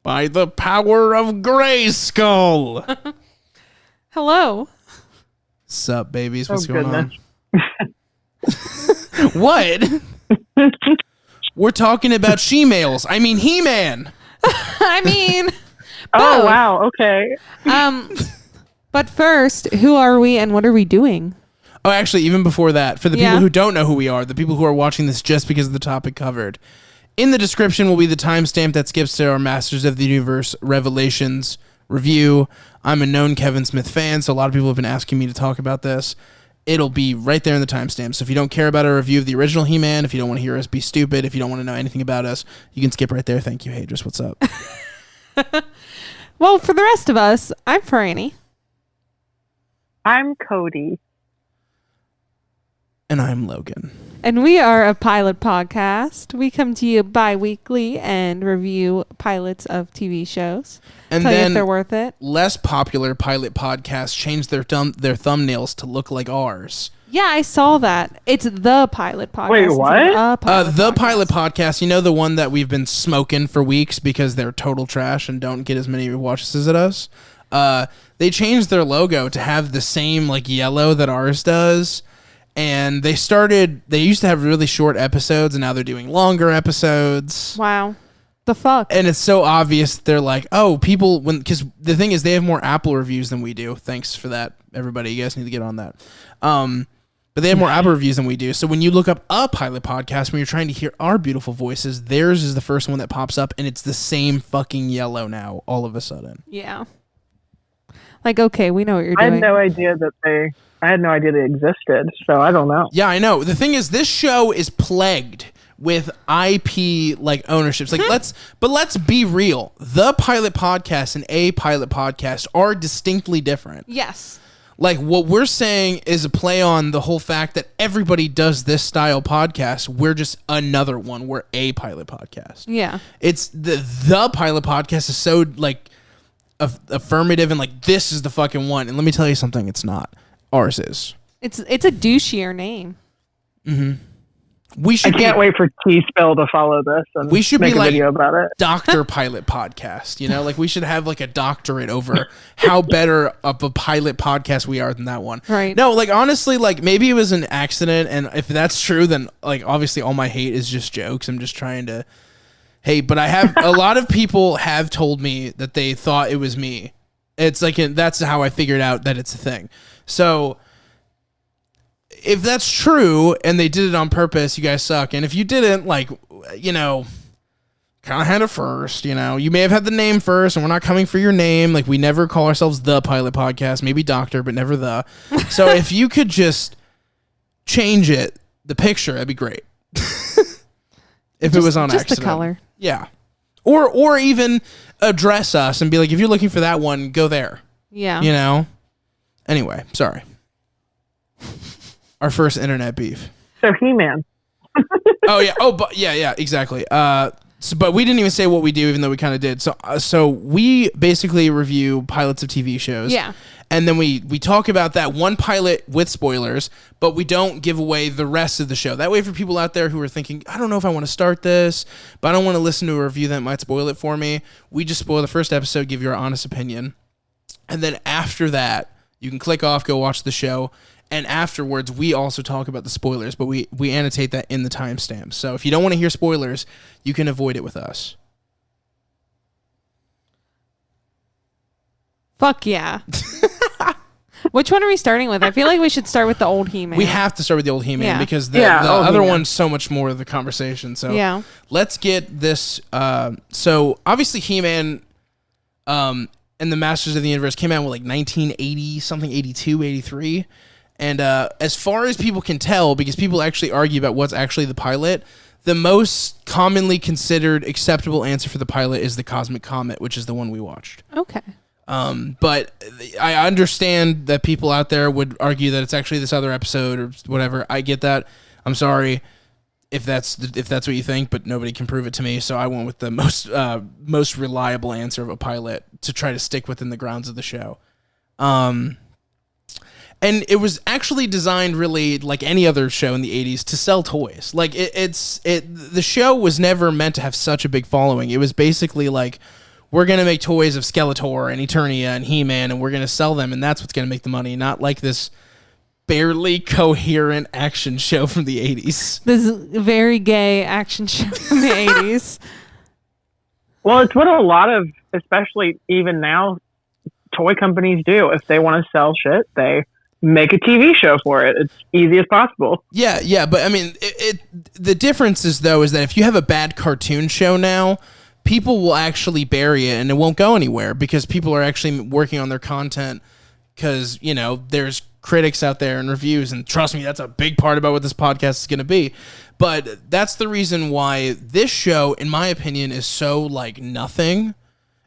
By the power of Grayskull. Hello. Sup, babies? What's going goodness. on? What? We're talking about she-males. I mean, He-Man. I mean... Oh, both. wow. Okay. But first, who are we and what are we doing? Oh, actually, even before that, for the people who don't know who we are, the people who are watching this just because of the topic covered, in the description will be the timestamp that skips to our Masters of the Universe Revelations review. I'm a known Kevin Smith fan, so a lot of people have been asking me to talk about this. It'll be right there in the timestamp. So if you don't care about a review of the original He-Man, if you don't want to hear us be stupid, if you don't want to know anything about us, you can skip right there. Thank you, Hadris. What's up? Well, for the rest of us, I'm Franny. I'm Cody. And I'm Logan. And we are a pilot podcast. We come to you bi-weekly and review pilots of TV shows. And tell then you if they're worth it. Less popular pilot podcasts change their thumbnails to look like ours. Yeah, I saw that. It's the pilot podcast. Wait, what? The pilot podcast, you know, the one that we've been smoking for weeks because they're total trash and don't get as many watches as it does. They changed their logo to have the same like yellow that ours does. And they used to have really short episodes and now they're doing longer episodes. Wow. The fuck? And it's so obvious. They're like, oh, people, because the thing is they have more Apple reviews than we do. Thanks for that, everybody. You guys need to get on that. But they have more Apple reviews than we do. So when you look up a pilot podcast, when you're trying to hear our beautiful voices, theirs is the first one that pops up and it's the same fucking yellow now all of a sudden. Yeah. Like, okay, we know what you're I doing. had no idea they existed, so I don't know. Yeah, I know. The thing is, this show is plagued with IP like ownerships. Like let's be real. The pilot podcast and a pilot podcast are distinctly different. Yes. Like what we're saying is a play on the whole fact that everybody does this style podcast. We're just another one. We're a pilot podcast. Yeah. It's the pilot podcast is so like affirmative and like this is the fucking one. And let me tell you something. It's not. Ours is. It's a douchier name. Mm-hmm. I can't wait for T-Spill to follow this and we should make be a like video about it. Doctor Pilot Podcast, you know, like we should have like a doctorate over how better of a pilot podcast we are than that one. Right. No, like honestly, like maybe it was an accident, and if that's true, then like obviously all my hate is just jokes. I'm just trying to hate, but I have a lot of people have told me that they thought it was me. It's like that's how I figured out that it's a thing. So if that's true and they did it on purpose, you guys suck. And if you didn't, like, you know, kind of had it first, you know, you may have had the name first and we're not coming for your name. Like we never call ourselves the pilot podcast, maybe doctor, but never the. So if you could just change it, the picture, that'd be great. If it was on just accident. the color. Yeah. Or even address us and be like, if you're looking for that one, go there. Yeah. You know? Anyway, sorry. Our first internet beef. So He-Man. Oh yeah. Oh, but yeah, exactly. But we didn't even say what we do, even though we kind of did. So we basically review pilots of TV shows. Yeah. And then we talk about that one pilot with spoilers, but we don't give away the rest of the show. That way, for people out there who are thinking, I don't know if I want to start this, but I don't want to listen to a review that might spoil it for me, we just spoil the first episode, give your honest opinion. And then after that, you can click off, go watch the show. And afterwards, we also talk about the spoilers, but we annotate that in the timestamps. So if you don't want to hear spoilers, you can avoid it with us. Fuck yeah. Which one are we starting with? I feel like we should start with the old He-Man. We have to start with the old He-Man because the old other He-Man. one's so much more of the conversation. So yeah. Let's get this. So obviously He-Man and the Masters of the Universe came out with like 1980 something, 82, 83. And as far as people can tell, because people actually argue about what's actually the pilot, the most commonly considered acceptable answer for the pilot is the Cosmic Comet, which is the one we watched. Okay. But I understand that people out there would argue that it's actually this other episode or whatever. I get that. I'm sorry if that's what you think, but nobody can prove it to me. So I went with the most reliable answer of a pilot to try to stick within the grounds of the show. And it was actually designed really like any other show in the 80s to sell toys. Like the show was never meant to have such a big following. It was basically like we're going to make toys of Skeletor and Eternia and He-Man, and we're going to sell them, and that's what's going to make the money, not like this barely coherent action show from the 80s. This very gay action show from the 80s. Well, it's what a lot of, especially even now, toy companies do. If they want to sell shit, they make a TV show for it. It's easy as possible. Yeah, but I mean, the difference is, though, is that if you have a bad cartoon show now, people will actually bury it and it won't go anywhere because people are actually working on their content because, you know, there's critics out there and reviews, and trust me, that's a big part about what this podcast is going to be. But that's the reason why this show, in my opinion, is so, like, nothing.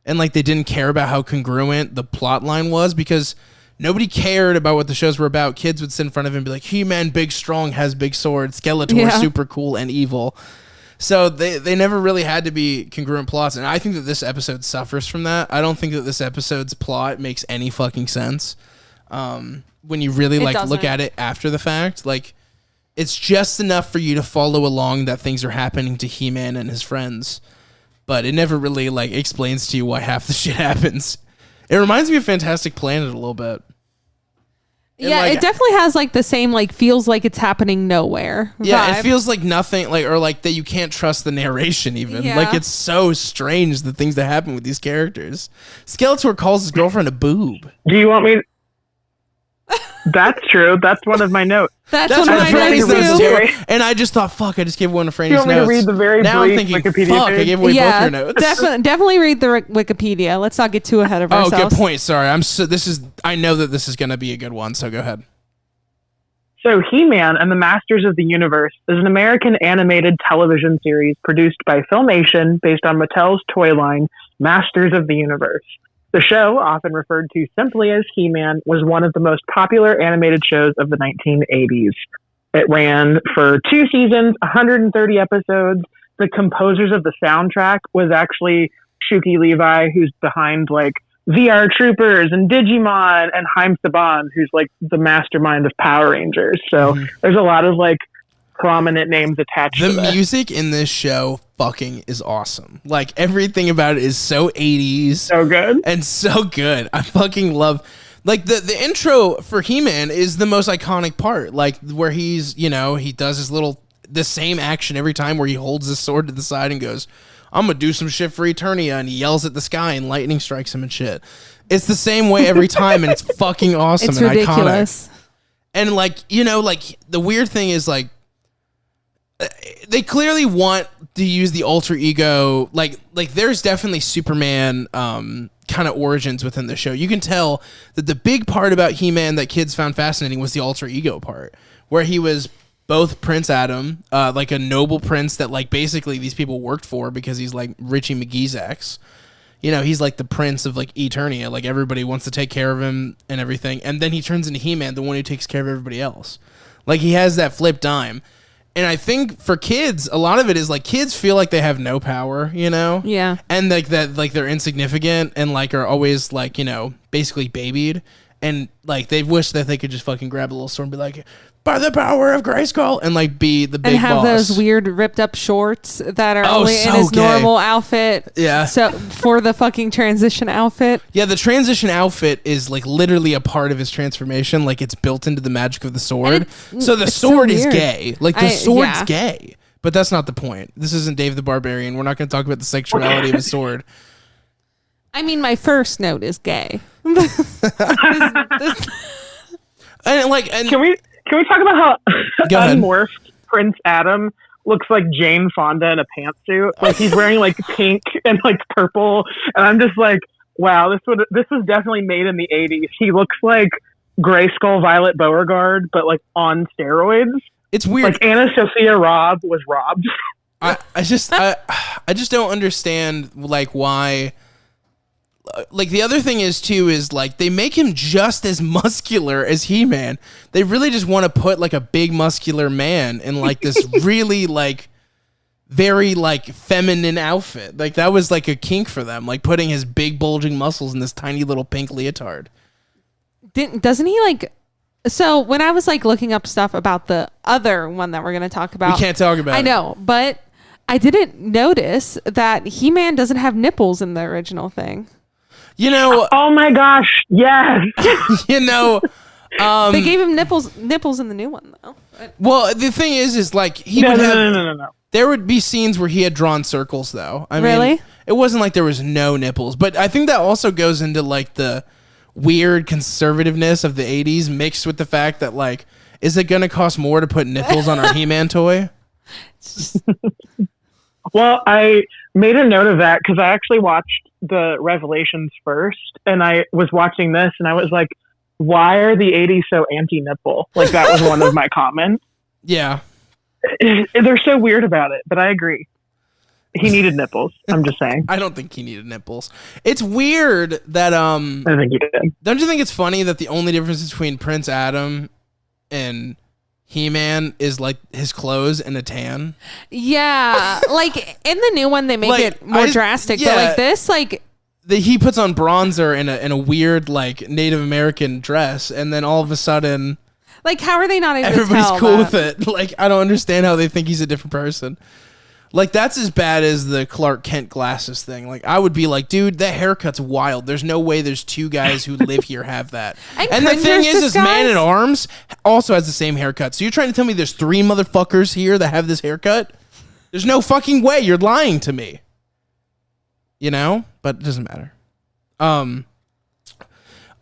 And, like, they didn't care about how congruent the plot line was because nobody cared about what the shows were about. Kids would sit in front of him and be like, He-Man, big, strong, has big sword. Skeletor, super cool and evil. So they never really had to be congruent plots. And I think that this episode suffers from that. I don't think that this episode's plot makes any fucking sense. When you really, look at it after the fact. Like, it's just enough for you to follow along that things are happening to He-Man and his friends. But it never really, explains to you why half the shit happens. It reminds me of Fantastic Planet a little bit. Yeah, it definitely has the same feels like it's happening nowhere vibe. Yeah, it feels like nothing or that you can't trust the narration even. Yeah. It's so strange the things that happen with these characters. Skeletor calls his girlfriend a boob. Do you want me? That's true. That's one of my notes. That's one of my notes too. And I just thought, fuck, I just gave one of Franny's notes. You want me to read the very now brief I'm thinking, Wikipedia fuck, page? I gave away both your notes. Definitely read the Wikipedia. Let's not get too ahead of ourselves. Oh, good point. Sorry. I know that this is going to be a good one, so go ahead. So He-Man and the Masters of the Universe is an American animated television series produced by Filmation based on Mattel's toy line, Masters of the Universe. The show, often referred to simply as He-Man, was one of the most popular animated shows of the 1980s. It ran for 2 seasons, 130 episodes. The composers of the soundtrack was actually Shuki Levi, who's behind VR Troopers and Digimon, and Haim Saban, who's the mastermind of Power Rangers. So there's a lot of prominent names attached to the this. music in this show fucking is awesome. Everything about it is so 80s. So good. And so good. I fucking love the intro for He-Man is the most iconic part. Where he's, he does the same action every time where he holds his sword to the side and goes, I'm gonna do some shit for Eternia, and he yells at the sky and lightning strikes him and shit. It's the same way every time, and it's fucking awesome. It's and ridiculous. Iconic. And the weird thing is they clearly want to use the alter ego. There's definitely Superman kind of origins within the show. You can tell that the big part about He-Man that kids found fascinating was the alter ego part, where he was both Prince Adam, a noble prince that basically these people worked for because he's Richie McGee's ex. He's the prince of Eternia. Everybody wants to take care of him and everything. And then he turns into He-Man, the one who takes care of everybody else. He has that flip dime. And I think for kids, a lot of it is kids feel like they have no power, Yeah. And that they're insignificant and are always basically babied. And they wish that they could just fucking grab a little sword and be like, by the power of Grayskull, and be the big and have boss. Those weird ripped up shorts that are only so in his gay. normal outfit. Yeah. So for the fucking transition outfit. Yeah, the transition outfit is literally a part of his transformation. It's built into the magic of the sword. So the sword is gay. The sword's gay. But that's not the point. This isn't Dave the Barbarian. We're not going to talk about the sexuality of his sword. I mean, my first note is gay. And Can we talk about how ahead. unmorphed Prince Adam looks like Jane Fonda in a pantsuit? He's wearing pink and purple, and I'm just wow, this was definitely made in the 80s. He looks like Grayskull Violet Beauregard, but on steroids. It's weird. Anna Sophia Robb was robbed. I just don't understand why. The other thing is too is they make him just as muscular as He-Man. They really just want to put a big muscular man in this really very feminine outfit. That was a kink for them, putting his big bulging muscles in this tiny little pink leotard. Doesn't he so when I was looking up stuff about the other one that we're going to talk about, we can't talk about I know, but I didn't notice that He-Man doesn't have nipples in the original thing. You know. Oh my gosh! Yes. You know. They gave him nipples in the new one though. Well, the thing is like he No, would no, have. no. There would be scenes where he had drawn circles, though. I mean, Really? it wasn't like there was no nipples, but I think that also goes into like the weird conservativeness of the '80s, mixed with the fact that like, is it going to cost more to put nipples on our He-Man toy? Well, I made a note of that because I actually watched the Revelations first, and I was watching this, and I was like, "Why are the '80s so anti-nipple?" Like that was one of my comments. Yeah. They're so weird about it, but I agree. He needed nipples. I'm just saying. I don't think he needed nipples. It's weird that I think he did. Don't you think it's funny that the only difference between Prince Adam and He-Man is like his clothes and a tan? Yeah, like in the new one they make Like, it more drastic, but like this, like he puts on bronzer in a weird like Native American dress, and then all of a sudden, like how are they not able everybody's to tell cool that? with it? Like I don't understand how they think he's a different person. Like that's as bad as the Clark Kent glasses thing. Like I would be like, dude, that haircut's wild. There's no way there's two guys who live here have that. And the thing is Man at Arms also has the same haircut. So you're trying to tell me there's 3 motherfuckers here that have this haircut? There's no fucking way. You're lying to me. You know? But it doesn't matter.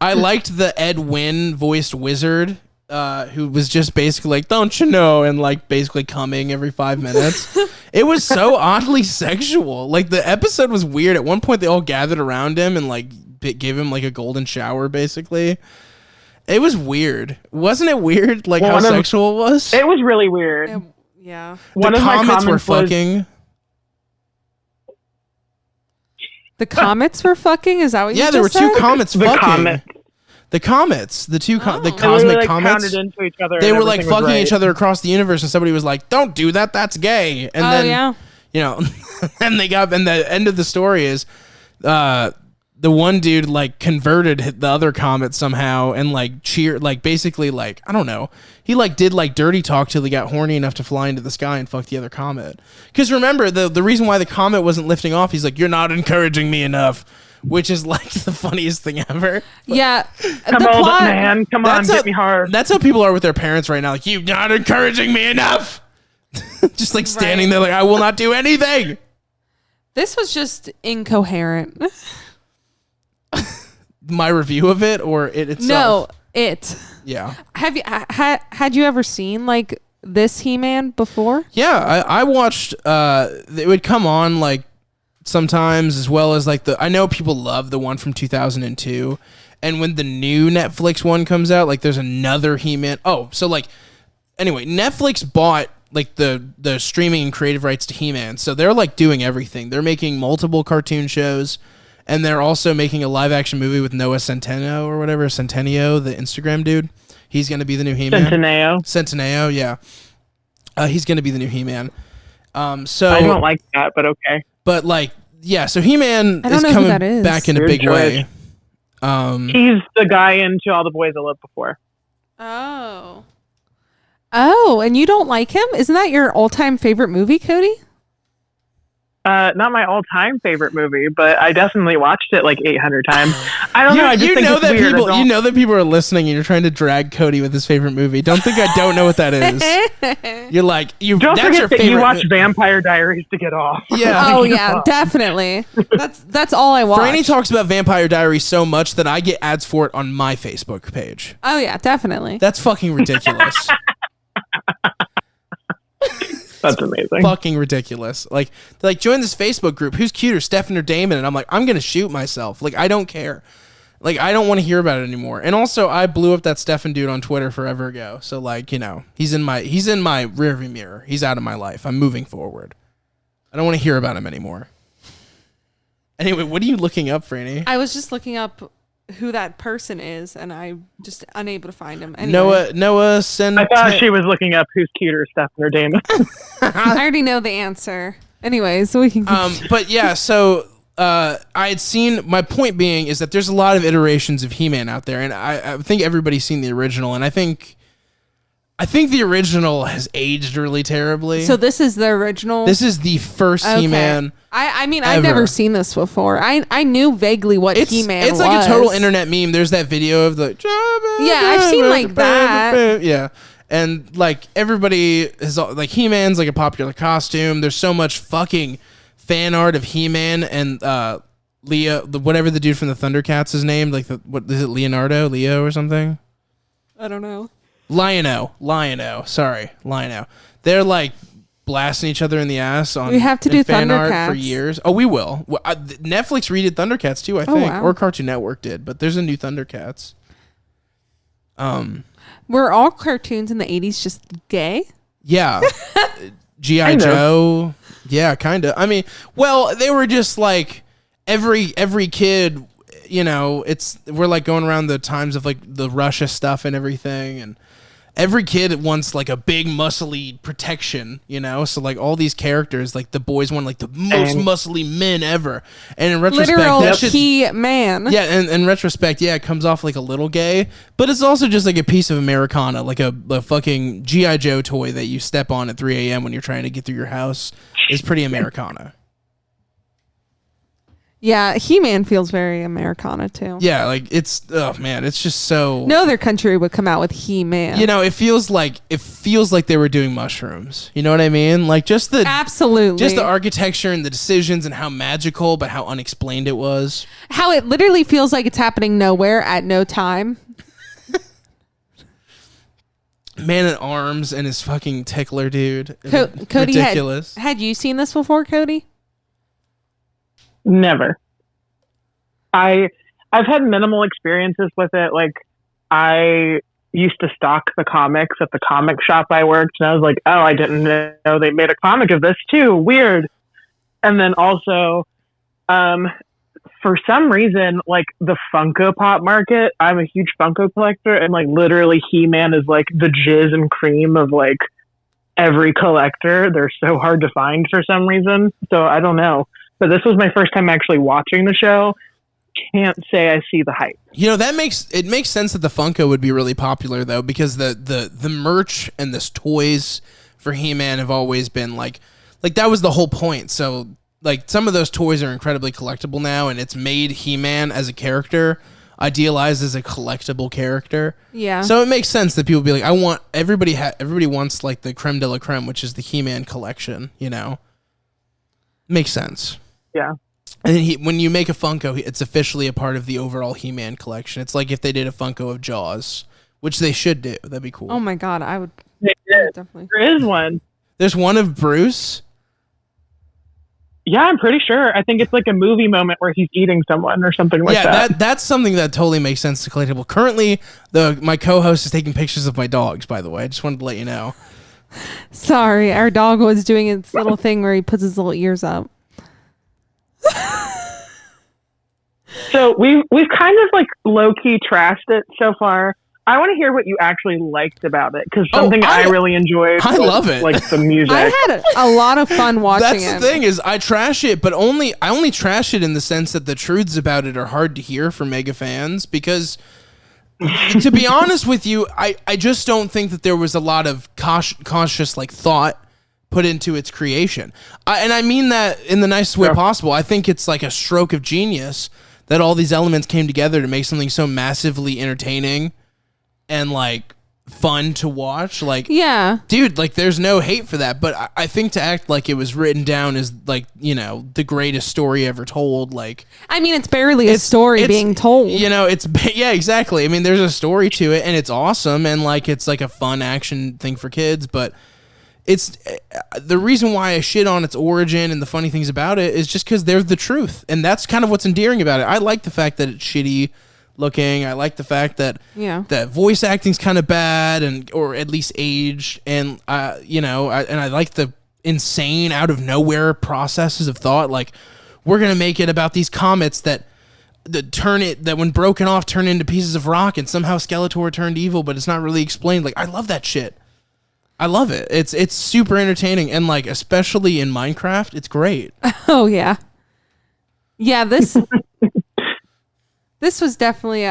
I liked the Ed Wynn voiced wizard, who was just basically like, don't you know, and like basically coming every 5 minutes. It was so oddly sexual. Like the episode was weird. At one point they all gathered around him and like gave him like a golden shower basically. It was weird. Wasn't it weird like how sexual it was? It was really weird. Yeah. One of my comments were fucking. The comets were fucking? Is that what you just said? Yeah, there were 2 comets fucking. The comets. The two the They cosmic like comets. pounded into each other. They and were like everything was fucking right. each other across the universe, and somebody was like, "Don't do that. That's gay." And then, you know, and the end of the story is, the one dude like converted the other comet somehow and like basically like I don't know. He like did like dirty talk till he got horny enough to fly into the sky and fuck the other comet. Because remember the reason why the comet wasn't lifting off, he's like, "You're not encouraging me enough." Which is like the funniest thing ever. Yeah. Come on, man. Come on, hit me hard. That's how people are with their parents right now. Like, you're not encouraging me enough. Just like standing there like, I will not do anything. This was just incoherent. My review of it or it itself? No, it. Yeah. Have you had you ever seen like this He-Man before? Yeah, I watched it would come on like sometimes, as well as like I know people love the one from 2002, and when the new Netflix one comes out, like there's another He-Man. Oh, so like anyway, Netflix bought like the streaming and creative rights to He-Man, so they're like doing everything. They're making multiple cartoon shows, and they're also making a live action movie with Noah Centineo or whatever, Centineo, the Instagram dude. He's gonna be the new He-Man. Centineo, yeah. He's gonna be the new He-Man. So I don't like that, but okay. But like, yeah, so He-Man is coming back in a big way. He's the guy into All the Boys I Loved Before. Oh, and you don't like him? Isn't that your all-time favorite movie, Cody? Not my all-time favorite movie, but I definitely watched it like 800 times. I don't know. I just think it's weird. You know that people are listening, and you're trying to drag Cody with his favorite movie. Don't think I don't know what that is. You're like, don't forget that you watch Vampire Diaries to get off. Yeah. Oh yeah, definitely. That's all I watch. Franny talks about Vampire Diaries so much that I get ads for it on my Facebook page. Oh yeah, definitely. That's fucking ridiculous. That's amazing. Fucking ridiculous. Like join this Facebook group. Who's cuter, Stefan or Damon? And I'm like, I'm gonna shoot myself. Like I don't care. Like I don't want to hear about it anymore. And also, I blew up that Stefan dude on Twitter forever ago. So like, you know, he's in my rearview mirror. He's out of my life. I'm moving forward. I don't want to hear about him anymore. Anyway, what are you looking up, Franny? I was just looking up who that person is, and I'm just unable to find him. Anyway. Noah I thought she was looking up who's cuter, Stefan or Damon. I already know the answer. Anyway, so we can. But yeah, so I had seen. My point being is that there's a lot of iterations of He-Man out there, and I think everybody's seen the original, and I think I think the original has aged really terribly. So this is the original. This is the first He-Man. I mean, ever. I've never seen this before. I knew vaguely what He-Man was. It's like a total internet meme. There's that video of the I've seen like that. Yeah. And like everybody is like He-Man's like a popular costume. There's so much fucking fan art of He-Man and Leo, whatever the dude from the Thundercats is named, like what is it, Leo or something? I don't know. Lion-O. Sorry, Lion-O. They're like blasting each other in the ass on we have to do fan art Thundercats for years. Oh, we will. Well, Netflix redid Thundercats too, I think, or Cartoon Network did. But there's a new Thundercats. Were all cartoons in the 80s just gay? Yeah. G.I. Joe. Yeah, kind of. I mean, well, they were just like every kid, you know, we're like going around the times of like the Russia stuff and everything, and every kid wants like a big muscly protection, you know? So like all these characters, like the boys want like the most muscly men ever. And in retrospect, literal key man. Yeah, and in retrospect, yeah, it comes off like a little gay, but it's also just like a piece of Americana, like a fucking G.I. Joe toy that you step on at 3 a.m. when you're trying to get through your house is pretty Americana. Yeah, He-Man feels very Americana too. Yeah, like it's it's just so. No other country would come out with He-Man. You know, it feels like they were doing mushrooms. You know what I mean? Like just the architecture and the decisions and how magical, but how unexplained it was. How it literally feels like it's happening nowhere at no time. Man at Arms and his fucking tickler, dude. Cody, ridiculous. Had you seen this before, Cody? Never. I've had minimal experiences with it. Like, I used to stock the comics at the comic shop I worked, and I was like, oh, I didn't know they made a comic of this too. Weird. And then also, for some reason, like the Funko Pop market, I'm a huge Funko collector, and like literally He-Man is like the jizz and cream of like every collector. They're so hard to find for some reason. So I don't know. But this was my first time actually watching the show. Can't say I see the hype. You know, it makes sense that the Funko would be really popular though, because the merch and the toys for He-Man have always been like that was the whole point. So like some of those toys are incredibly collectible now, and it's made He-Man as a character idealized as a collectible character. Yeah. So it makes sense that people be like, everybody wants like the creme de la creme, which is the He-Man collection, you know? Makes sense. Yeah. And then when you make a Funko, it's officially a part of the overall He-Man collection. It's like if they did a Funko of Jaws, which they should do. That'd be cool. Oh my God, I would definitely. There is one. There's one of Bruce. Yeah, I'm pretty sure. I think it's like a movie moment where he's eating someone or something like that. Yeah, that's something that totally makes sense to collectible. Currently, my co-host is taking pictures of my dogs, by the way. I just wanted to let you know. Sorry, our dog was doing its little thing where he puts his little ears up. So we've kind of like low-key trashed it so far. I want to hear what you actually liked about it, because something I really enjoyed. I love it. Like the music. I had a lot of fun watching it. That's the thing is I trash it, but I only trash it in the sense that the truths about it are hard to hear for mega fans, because to be honest with you, I just don't think that there was a lot of conscious like thought put into its creation. And I mean that in the nicest way possible. I think it's like a stroke of genius that all these elements came together to make something so massively entertaining and like fun to watch. Like, yeah, dude, like there's no hate for that, but I think to act like it was written down as like, you know, the greatest story ever told, like, I mean, it's barely a story being told, you know. Yeah, exactly. I mean, there's a story to it and it's awesome, and like it's like a fun action thing for kids, but it's the reason why I shit on its origin and the funny things about it is just because they're the truth, and that's kind of what's endearing about it. I like the fact that it's shitty looking. I like the fact that that voice acting's kind of bad or at least aged, and you know, I like the insane out of nowhere processes of thought. Like, we're gonna make it about these comets that when broken off turn into pieces of rock, and somehow Skeletor turned evil, but it's not really explained. Like, I love that shit. I love it. It's super entertaining, and like especially in Minecraft, it's great. Oh yeah, yeah. This was definitely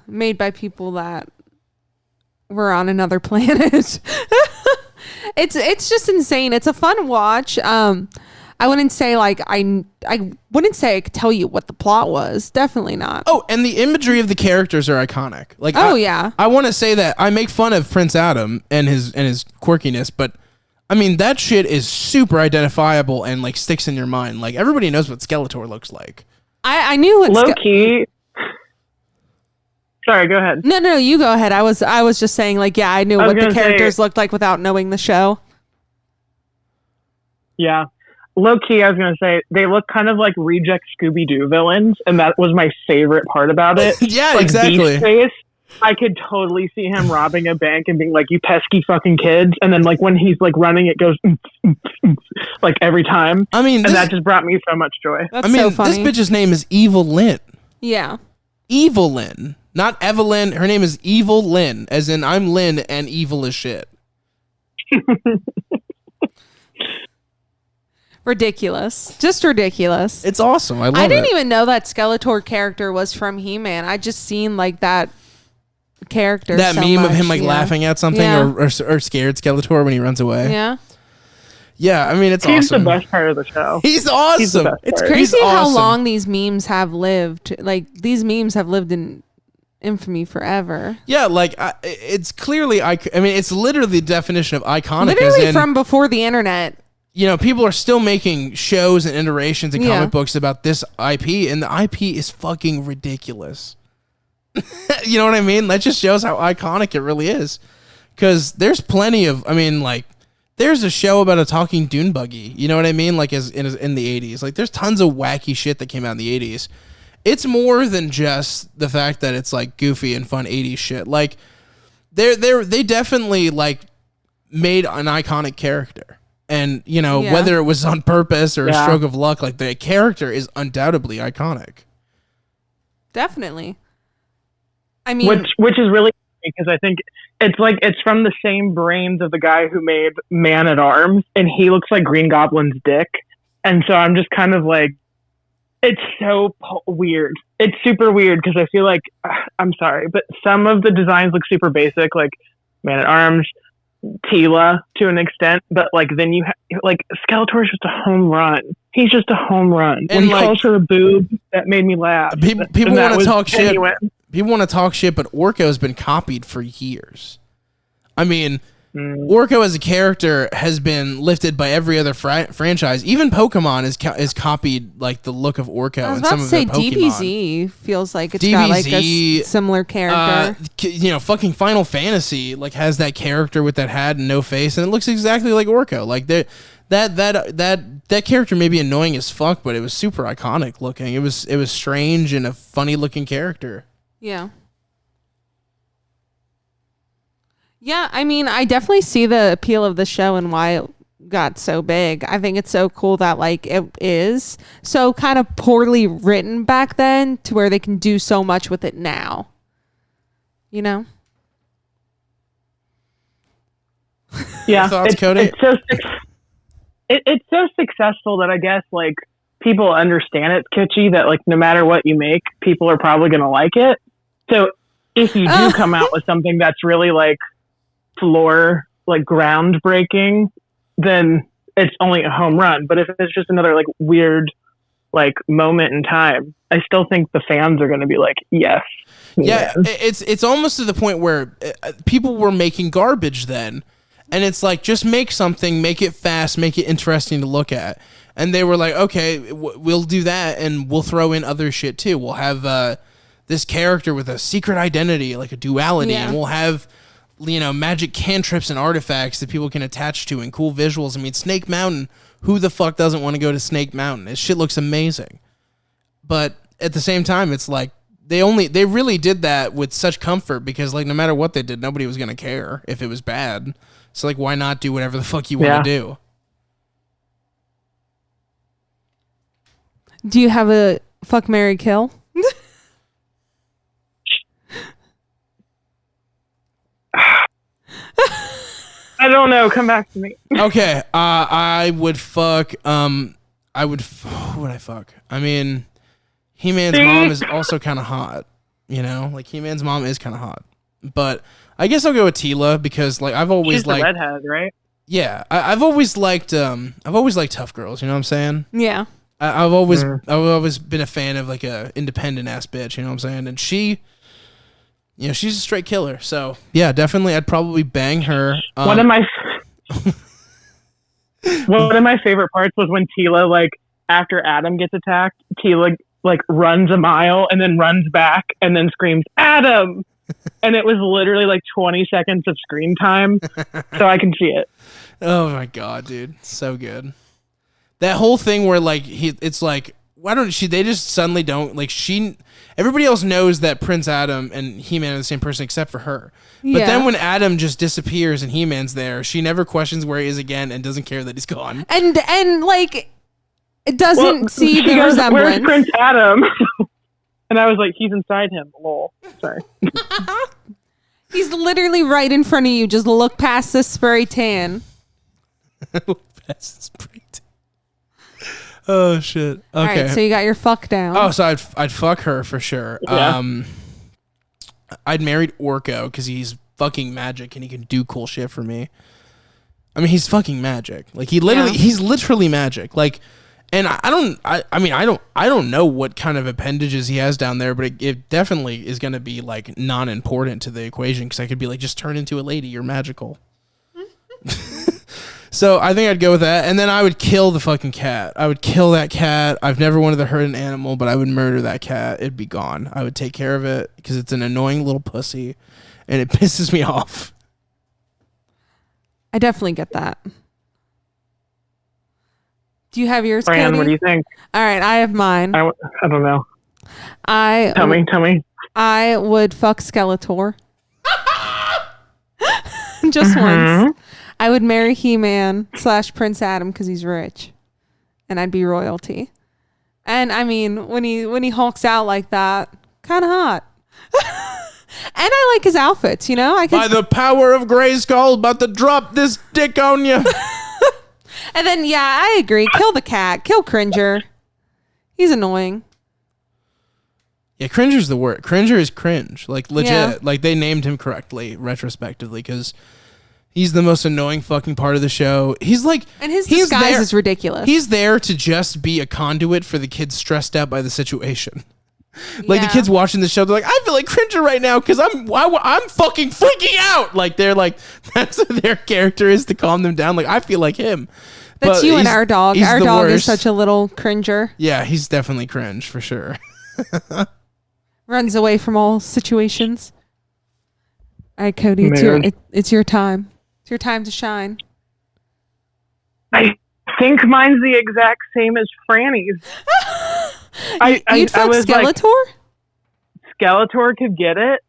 made by people that we're on another planet. It's just insane. It's a fun watch. I wouldn't say like I wouldn't say I could tell you what the plot was. Definitely not. Oh, and the imagery of the characters are iconic. Like, yeah. I want to say that I make fun of Prince Adam and his quirkiness, but I mean that shit is super identifiable and like sticks in your mind. Like everybody knows what Skeletor looks like. I knew what low key. Sorry, go ahead. No, you go ahead. I was just saying like I knew what the characters looked like without knowing the show. Yeah. Low key, I was going to say, they look kind of like reject Scooby-Doo villains, and that was my favorite part about it. Yeah, like exactly. Beastface, I could totally see him robbing a bank and being like, you pesky fucking kids. And then like when he's like running, it goes like every time. I mean, and that just brought me so much joy. That's so funny. This bitch's name is Evil Lynn. Yeah. Evil Lynn. Not Evelyn. Her name is Evil Lynn, as in I'm Lynn and evil as shit. Ridiculous. Just ridiculous. It's awesome. I love it. I didn't even know that Skeletor character was from He-Man. I just seen like that character. That so meme much, of him like laughing at something or scared Skeletor when he runs away. Yeah. Yeah, I mean, it's He's awesome. the best part of the show. He's awesome. He's the best It's part. crazy He's how awesome. long these memes have lived. Like these memes have lived in infamy forever. Yeah, like it's clearly, I mean, it's literally the definition of iconic. Literally from before the internet. You know, people are still making shows and iterations and comic books about this IP, and the IP is fucking ridiculous. You know what I mean? That just shows how iconic it really is. Because there's plenty of, I mean, like, there's a show about a talking dune buggy. You know what I mean? Like, in the 80s. Like, there's tons of wacky shit that came out in the 80s. It's more than just the fact that it's, like, goofy and fun 80s shit. Like, they definitely, like, made an iconic character. And, you know, whether it was on purpose or a stroke of luck, like, the character is undoubtedly iconic. Definitely. I mean... Which is really... Because I think it's from the same brains of the guy who made Man-at-Arms, and he looks like Green Goblin's dick. And so I'm just kind of like... It's so weird. It's super weird, because I feel like... I'm sorry, but some of the designs look super basic, like Man-at-Arms... Tila to an extent, but like then you like Skeletor is just a home run. He's just a home run. And when he like, calls her a boob, that made me laugh. People want to talk genuine. shit. People want to talk shit, but Orko has been copied for years. I mean, Orko as a character has been lifted by every other franchise. Even Pokemon is copied like the look of Orko. I was in about some to of say their Pokemon. DBZ feels like it's got like a similar character. You know, fucking Final Fantasy like has that character with that hat and no face, and it looks exactly like Orko. Like that character may be annoying as fuck, but it was super iconic looking. It was strange and a funny looking character. Yeah. Yeah, I mean, I definitely see the appeal of the show and why it got so big. I think it's so cool that like it is so kind of poorly written back then to where they can do so much with it now. You know? Yeah, thoughts, Cody? It's so successful that I guess like people understand it's kitschy, that like no matter what you make, people are probably going to like it. So if you do come out with something that's really like floor, like groundbreaking, then it's only a home run. But if it's just another like weird like moment in time, I still think the fans are going to be like, yes. Yeah, it's almost to the point where people were making garbage then. And it's like, just make something, make it fast, make it interesting to look at. And they were like, okay, we'll do that, and we'll throw in other shit too. We'll have this character with a secret identity, like a duality, and we'll have, you know, magic cantrips and artifacts that people can attach to and cool visuals. I mean, Snake Mountain, who the fuck doesn't want to go to Snake Mountain? This shit looks amazing. But at the same time, it's like, they really did that with such comfort, because like no matter what they did, nobody was going to care if it was bad. So like, why not do whatever the fuck you want to do? Do you have a fuck, marry, kill? I don't know. Come back to me. Okay, I would fuck. Who would I fuck? I mean, He-Man's mom is also kind of hot. You know, like He-Man's mom is kind of hot. But I guess I'll go with Tila because like I've always She's the redhead, right? Yeah, I've always liked tough girls. You know what I'm saying? Yeah. I've always been a fan of like a independent ass bitch. You know what I'm saying? And she, you know, she's a straight killer. So yeah, definitely, I'd probably bang her. One of my favorite parts was when Tila, like after Adam gets attacked, Tila like runs a mile and then runs back and then screams Adam, and it was literally like 20 seconds of screen time, so I can see it. Oh my god, dude, so good. That whole thing where like it's like they just suddenly don't like everybody else knows that Prince Adam and He-Man are the same person except for her. But then when Adam just disappears and He-Man's there, she never questions where he is again and doesn't care that he's gone. And like it doesn't see the resemblance. Where's Prince Adam? And I was like, he's inside him. Lol. Sorry. He's literally right in front of you. Just look past this spray tan. Oh shit. Okay. All right, so you got your fuck down. Oh, so I'd fuck her for sure. Yeah. I'd married Orko because he's fucking magic and he can do cool shit for me. I mean, he's fucking magic. Like he's literally magic. Like, and I don't know what kind of appendages he has down there, but it definitely is going to be like non-important to the equation because I could be like, just turn into a lady. You're magical. So I think I'd go with that. And then I would kill the fucking cat. I would kill that cat. I've never wanted to hurt an animal, but I would murder that cat. It'd be gone. I would take care of it because it's an annoying little pussy and it pisses me off. I definitely get that. Do you have yours, Fran, Cody? what do you think? All right, I have mine. I don't know. Tell me. I would fuck Skeletor. Just once. I would marry He-Man / Prince Adam because he's rich, and I'd be royalty. And I mean, when he hulks out like that, kind of hot. And I like his outfits, you know. By the power of Grayskull, about to drop this dick on you. And then I agree. Kill the cat. Kill Cringer. He's annoying. Yeah, Cringer's the word. Cringer is cringe, like legit. Yeah. Like they named him correctly retrospectively because. He's the most annoying fucking part of the show. He's like... And his disguise is ridiculous. He's there to just be a conduit for the kids stressed out by the situation. Like the kids watching the show, they're like, I feel like Cringer right now because I'm fucking freaking out. Like they're like, that's what their character is to calm them down. Like I feel like him. That's you and our dog. Our dog worst. is such a little cringer. Yeah, he's definitely cringe for sure. Runs away from all situations. All right, Cody, it's your time. It's your time to shine. I think mine's the exact same as Franny's. You'd fuck Skeletor? Like, Skeletor could get it.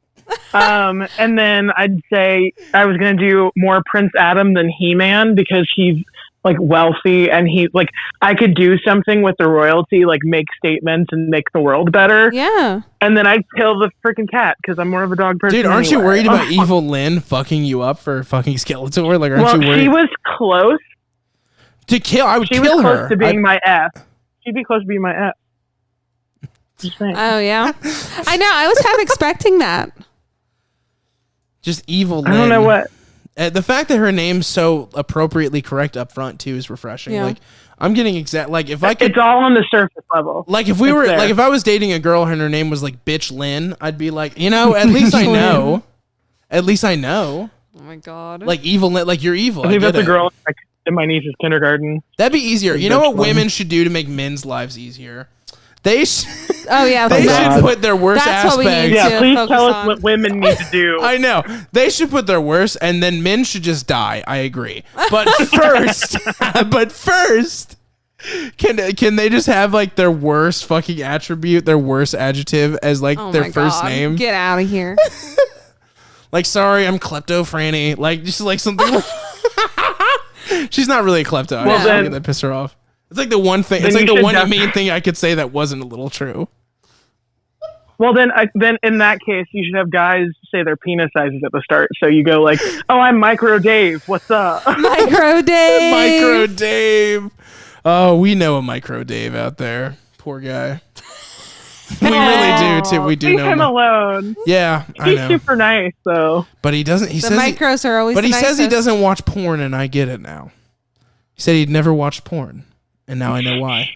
And then I'd say I was going to do more Prince Adam than He-Man because he's like wealthy and he like I could do something with the royalty, like make statements and make the world better. Yeah. And then I'd kill the freaking cat because I'm more of a dog person. Dude, aren't you worried about Evil Lynn fucking you up for fucking Skeletor? Like, aren't you worried? She was close to kill. I would kill her. She was close to being my F. She'd be close to being my F. Oh yeah, I know. I was half expecting that. Just Evil Lynn. I don't know what. The fact that her name's so appropriately correct up front too is refreshing. Yeah. Like I'm getting like if I could, it's all on the surface level. Like if we were there. Like if I was dating a girl and her name was like Bitch Lynn, I'd be like, you know, at least I know. At least I know. Oh my god. Like Evil Lynn, like you're evil. I think that's a girl like in my niece's kindergarten. That'd be easier. You know what women should do to make men's lives easier? They should put their worst aspects. Yeah, please tell us what women need to do. I know. They should put their worst, and then men should just die. I agree. But first, can they just have like their worst fucking attribute, their worst adjective as like their first name? Get out of here. Like, sorry, I'm Klepto Franny. Like, just like something. She's not really a klepto. Well, then that piss her off. It's like the one thing. It's like the one main thing I could say that wasn't a little true. Well, then in that case, you should have guys say their penis sizes at the start. So you go like, "Oh, I'm Micro Dave. What's up?" Micro Dave. Micro Dave. Oh, we know a Micro Dave out there. Poor guy. We really do too. We do Leave know him alone. Yeah, I He's know. super nice, though. But he doesn't. He The says micros are always. But the he says he nicest. doesn't watch porn, and I get it now. He said he'd never watched porn, and now I know why.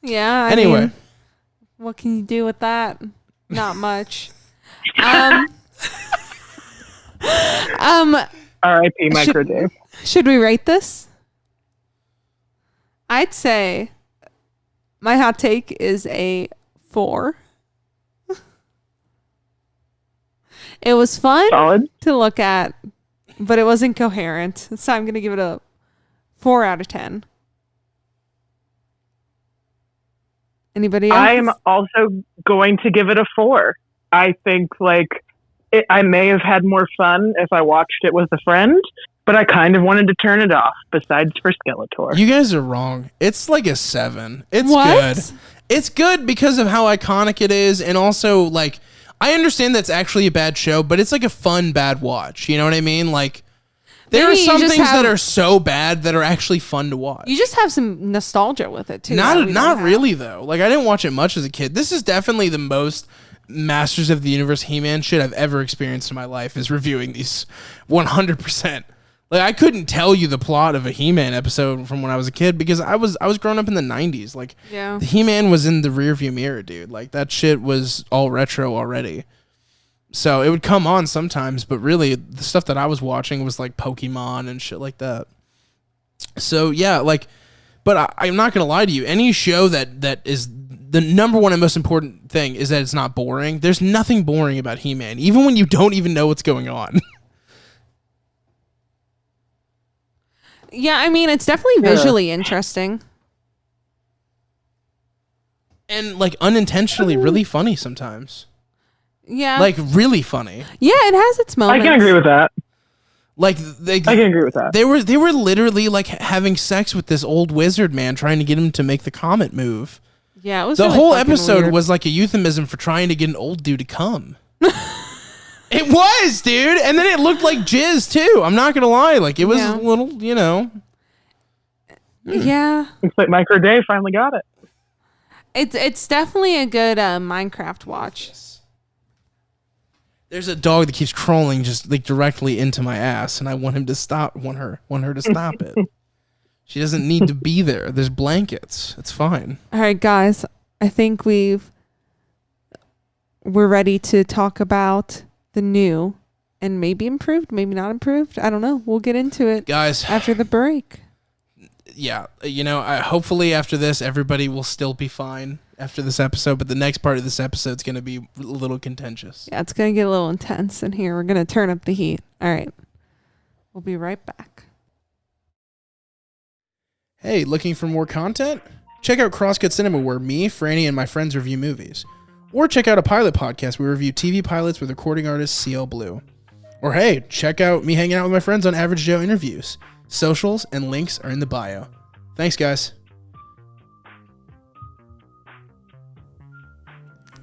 Yeah. I Anyway, mean, what can you do with that? Not much. R.I.P. Micro Dave. Should we rate this? I'd say my hot take is a 4. It was fun Solid. to look at, but it wasn't coherent. So I'm going to give it a 4 out of 10. Anybody else? I'm also going to give it a 4. I think I may have had more fun if I watched it with a friend, but I kind of wanted to turn it off. Besides for Skeletor, you guys are wrong. It's like a 7. It's What? good. It's good because of how iconic it is, and also like I understand that's actually a bad show, but it's like a fun bad watch. You know what I mean? Like there Maybe are you some just things have- that are so bad that are actually fun to watch. You just have some nostalgia with it too. that we don't Not have. really though. Like I didn't watch it much as a kid. This is definitely the most Masters of the Universe He-Man shit I've ever experienced in my life is reviewing these 100%. Like I couldn't tell you the plot of a He-Man episode from when I was a kid because I was growing up in the 90s. Like Yeah. the He-Man was in the rearview mirror, dude. Like that shit was all retro already. So it would come on sometimes, but really the stuff that I was watching was like Pokemon and shit like that. So yeah, like, but I'm not gonna lie to you. Any show that is the number one and most important thing is that it's not boring. There's nothing boring about He-Man, even when you don't even know what's going on. Yeah, I mean, it's definitely visually interesting. And like unintentionally really funny sometimes. Yeah. Like really funny. Yeah, it has its I moments. can agree with that. Like I can agree with that. they were literally like having sex with this old wizard man trying to get him to make the comet move. Yeah, it was The really whole fucking episode weird. was like a euphemism for trying to get an old dude to come. It was, dude. And then it looked like jizz too. I'm not gonna lie. Like it was Yeah. a little, you know. Yeah. Looks like Micro Dave finally got it. It's definitely a good Minecraft watch. There's a dog that keeps crawling just like directly into my ass, and I want him to stop. Want her to stop it. She doesn't need to be there. There's blankets. It's fine. All right, guys. I think we're ready to talk about the new and maybe improved, maybe not improved. I don't know. We'll get into it Guys, after the break. yeah, you know, hopefully after this, everybody will still be fine after this episode, but the next part of this episode is going to be a little contentious. Yeah, it's going to get a little intense in here. We're going to turn up the heat. All right. We'll be right back. Hey, looking for more content? Check out Crosscut Cinema, where me, Franny, and my friends review movies. Or check out a pilot podcast where we review TV pilots with recording artist CL Blue. Or hey, check out me hanging out with my friends on Average Joe Interviews. Socials and links are in the bio. Thanks, guys.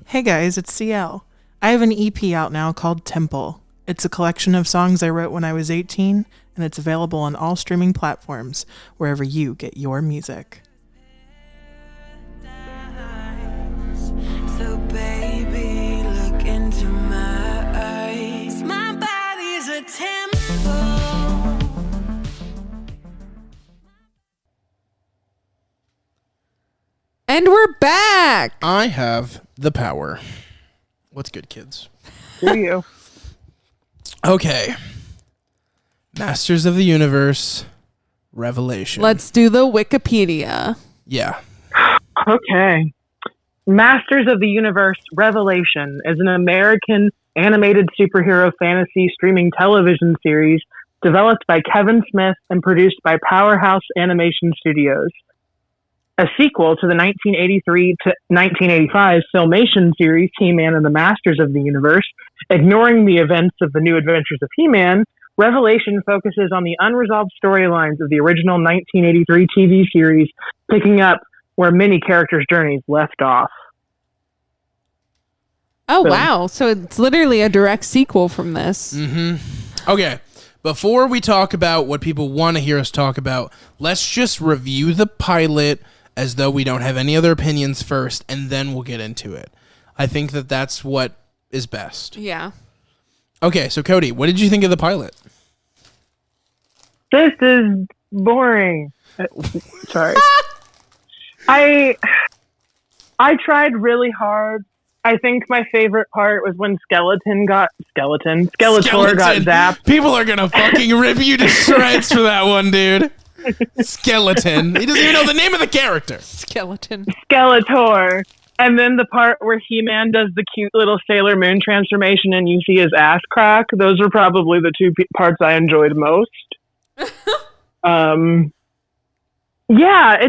Hey guys, it's CL. I have an EP out now called Temple. It's a collection of songs I wrote when I was 18, and it's available on all streaming platforms, wherever you get your music. So baby, look into my eyes. My body's a temple. And we're back. I have the power. What's good, kids? Do you? Okay. Masters of the Universe, Revelation. Let's do the Wikipedia. Yeah. Okay. Masters of the Universe Revelation is an American animated superhero fantasy streaming television series developed by Kevin Smith and produced by Powerhouse Animation Studios. A sequel to the 1983 to 1985 Filmation series He-Man and the Masters of the Universe, ignoring the events of the New Adventures of He-Man, Revelation focuses on the unresolved storylines of the original 1983 TV series, picking up where many characters' journeys left off. Oh, So- wow. So it's literally a direct sequel from this. Okay. Before we talk about what people want to hear us talk about, let's just review the pilot as though we don't have any other opinions first, and then we'll get into it. I think that that's what is best. Yeah. Okay, so Cody, what did you think of the pilot? This is boring. Sorry. I tried really hard. I think my favorite part was when Skeletor got zapped. People are gonna fucking rip you to shreds for that one, dude. Skeleton. He doesn't even know the name of the character. Skeletor. And then the part where He-Man does the cute little Sailor Moon transformation and you see his ass crack. Those are probably the two parts I enjoyed most. Yeah,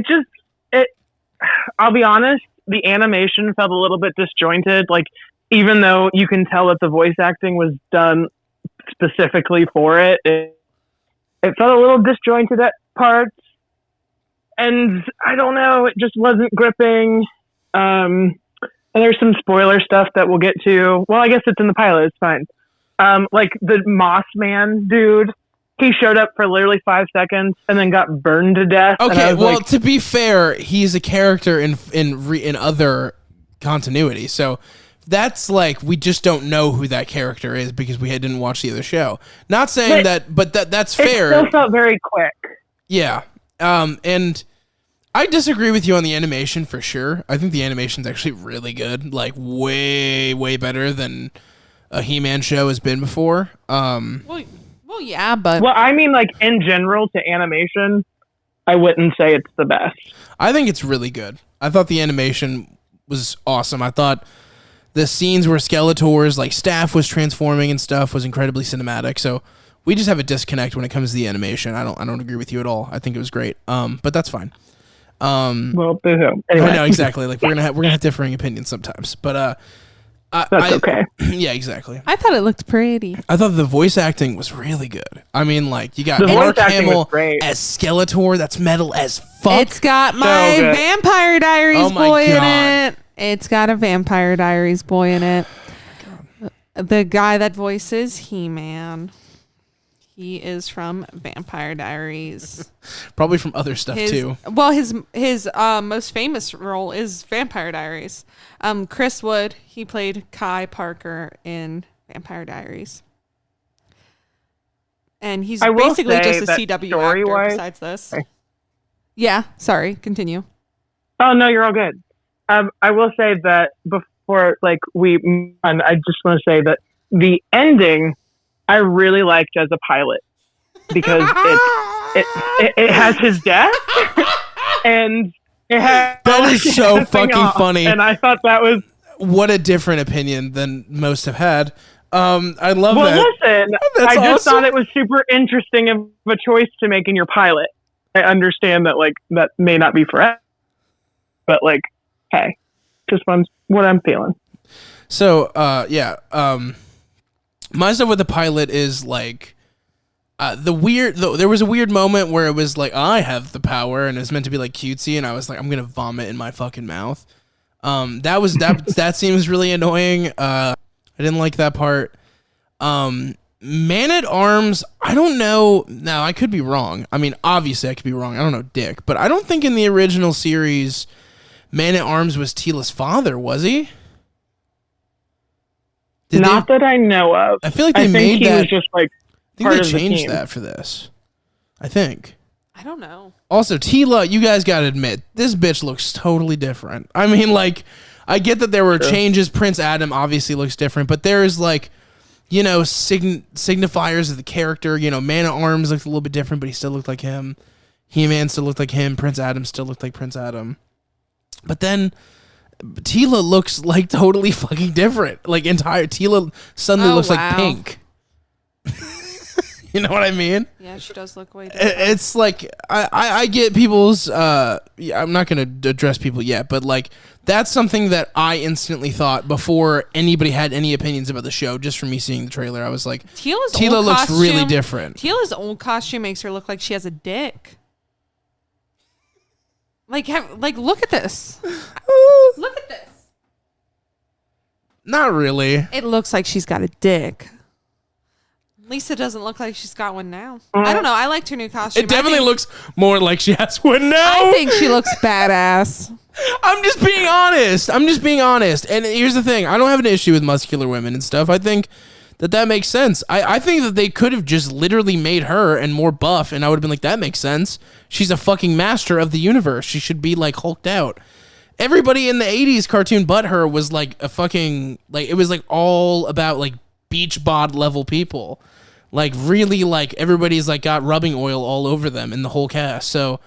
I'll be honest, the animation felt a little bit disjointed. Like, even though you can tell that the voice acting was done specifically for it, it felt a little disjointed at parts. And I don't know, it just wasn't gripping. And there's some spoiler stuff that we'll get to. Well, I guess it's in the pilot, it's fine. Like the Moss Man dude, he showed up for literally 5 seconds and then got burned to death. Okay, well, to be fair, he's a character in other continuity, so that's like we just don't know who that character is because we didn't watch the other show. Not saying but that's fair. It still felt very quick. Yeah, and I disagree with you on the animation for sure. I think the animation's actually really good, like way better than a He-Man show has been before. Well, yeah, but... Well, I mean, like, in general, to animation, I wouldn't say it's the best. I think it's really good. I thought the animation was awesome. I thought the scenes where Skeletor's, like, staff was transforming and stuff was incredibly cinematic, so we just have a disconnect when it comes to the animation. I don't agree with you at all. I think it was great, but that's fine. Well, boo-hoo. Anyway. I know, exactly. Like, we're gonna have differing opinions sometimes, but... That's okay. Yeah, exactly. I thought it looked pretty. I thought the voice acting was really good. I mean, like, you got The Mark voice acting Hamill was great. as Skeletor. That's metal as fuck. It's got my good. Vampire Diaries Oh my boy in God. it. It's got a Vampire Diaries boy in it. The guy that voices He-Man. He is from Vampire Diaries. Probably from other stuff, too. Well, his most famous role is Vampire Diaries. Chris Wood, he played Kai Parker in Vampire Diaries. And he's I will basically say just a that CW actor story-wise- besides this. Okay. Yeah, sorry, continue. Oh, no, you're all good. I will say that before, like, I just want to say that the ending I really liked as a pilot because it has his death and it has That is so fucking funny. and I thought that was What a different opinion than most have had. I love well. that. Listen, That's I just awesome. thought it was super interesting of a choice to make in your pilot. I understand that like that may not be forever, but like, hey, just what I'm feeling. So, yeah. My stuff with the pilot is like there was a weird moment where it was like I have the power and it was meant to be like cutesy and I was like I'm gonna vomit in my fucking mouth. That scene was really annoying. I didn't like that part. Man at Arms, I don't know. Now I could be wrong. I mean, obviously I could be wrong. I don't know dick, but I don't think in the original series Man at Arms was Teela's father, was he? Not that I know of. I feel like I they think made he that. was just like I think part they of the changed team. that for this. I think. I don't know. Also, Teela, you guys gotta admit, this bitch looks totally different. I mean, like, I get that there were changes. Prince Adam obviously looks different, but there's like, you know, signifiers of the character. You know, Man at Arms looks a little bit different, but he still looked like him. He-Man still looked like him. Prince Adam still looked like Prince Adam. But then Teela looks like totally fucking different. Like Teela suddenly looks like pink. You know what I mean? Yeah, she does look way different. It's like I get people's I'm not gonna address people yet, but like that's something that I instantly thought before anybody had any opinions about the show. Just from me seeing the trailer, I was like, Teela looks really different. Teela's old costume makes her look like she has a dick. Like look at this. Look at this. Not really. It looks like she's got a dick. Lisa doesn't look like she's got one now. I don't know. I liked her new costume. It definitely looks more like she has one now. I think she looks badass. I'm just being honest. And here's the thing. I don't have an issue with muscular women and stuff. I think that makes sense. I think that they could have just literally made her and more buff, and I would have been like, that makes sense. She's a fucking master of the universe. She should be like hulked out. Everybody in the 80s cartoon but her was like a fucking, like, it was like all about like beach bod level people. Like really like everybody's like got rubbing oil all over them in the whole cast. So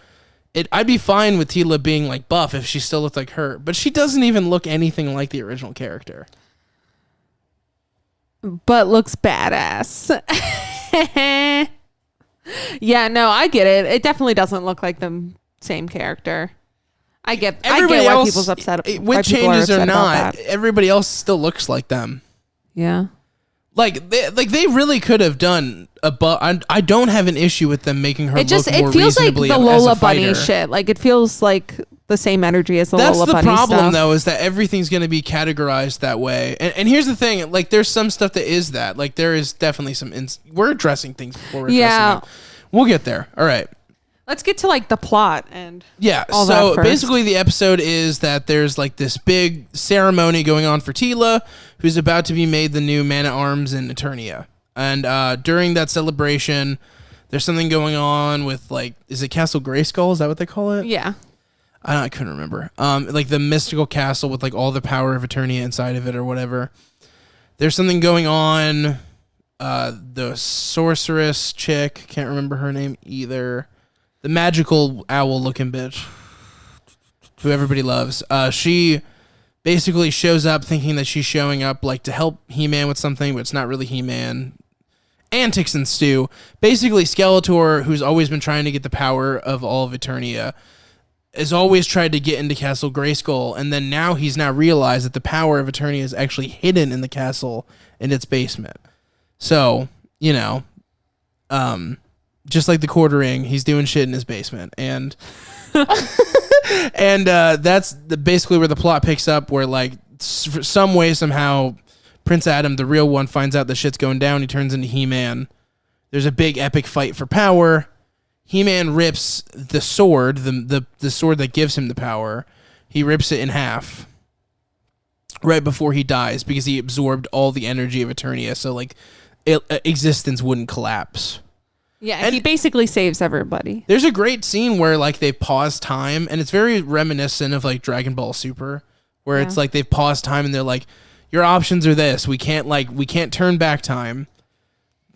I'd be fine with Tila being like buff if she still looked like her, but she doesn't even look anything like the original character. But looks badass. Yeah, no, I get it. It definitely doesn't look like the same character. I get why people's upset. With changes or not, everybody else still looks like them. Yeah. Like they really could have done I don't have an issue with them making her look more it feels like reasonably the as Lola a fighter. Bunny shit. Like it feels like the same energy as the Lola Bunny stuff. That's the problem though, is that everything's going to be categorized that way. And here's the thing, like there's some stuff that is that. Like there is definitely some we're addressing things before we're addressing them. We'll get there. All right. Let's get to like the plot and all so that basically the episode is that there's like this big ceremony going on for Tila, who's about to be made the new man-at-arms in Eternia. And during that celebration, there's something going on with like, is it Castle Grayskull? Is that what they call it? Yeah. I couldn't remember. Like the mystical castle with like all the power of Eternia inside of it or whatever. There's something going on. The sorceress chick, can't remember her name either. The magical owl-looking bitch who everybody loves. She basically shows up thinking that she's showing up like to help He-Man with something, but it's not really He-Man. Antics ensue. Basically, Skeletor, who's always been trying to get the power of all of Eternia, has always tried to get into Castle Grayskull, and then now he's now realized that the power of Eternia is actually hidden in the castle in its basement. So, you know, just like the Quartering, he's doing shit in his basement, and that's basically where the plot picks up. Where like for some way, somehow, Prince Adam, the real one, finds out the shit's going down. He turns into He-Man. There's a big epic fight for power. He-Man rips the sword, the sword that gives him the power. He rips it in half right before he dies because he absorbed all the energy of Eternia. So like, existence wouldn't collapse. Yeah, and he basically saves everybody. There's a great scene where like they pause time, and it's very reminiscent of like Dragon Ball Super, where it's like they've paused time and they're like, your options are this. We can't turn back time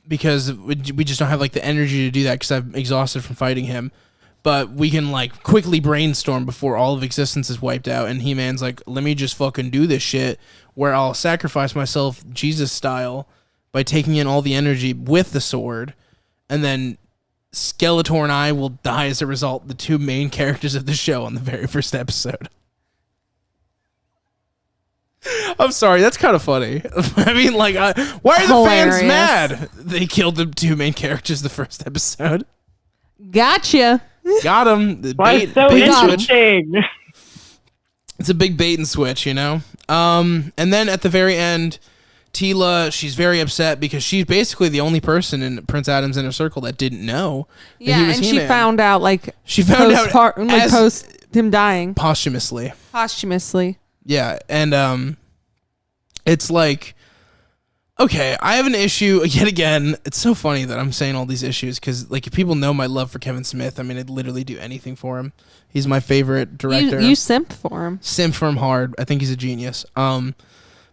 because we just don't have like the energy to do that because I'm exhausted from fighting him. But we can like quickly brainstorm before all of existence is wiped out. And He-Man's like, let me just fucking do this shit where I'll sacrifice myself Jesus style by taking in all the energy with the sword. And then Skeletor and I will die as a result, the two main characters of the show on the very first episode. I'm sorry, that's kind of funny. I mean, like, why are the fans mad? They killed the two main characters the first episode. Gotcha. Got him. Why so interesting? It's a big bait and switch, you know? And then at the very end, Tila, she's very upset because she's basically the only person in Prince Adam's inner circle that didn't know that he was and He-Man. she found out like post him dying posthumously. Yeah, and it's like, okay, I have an issue yet again. It's so funny that I'm saying all these issues because like if people know my love for Kevin Smith, I mean I'd literally do anything for him. He's my favorite director. You simp for him. Simp for him hard. I think he's a genius.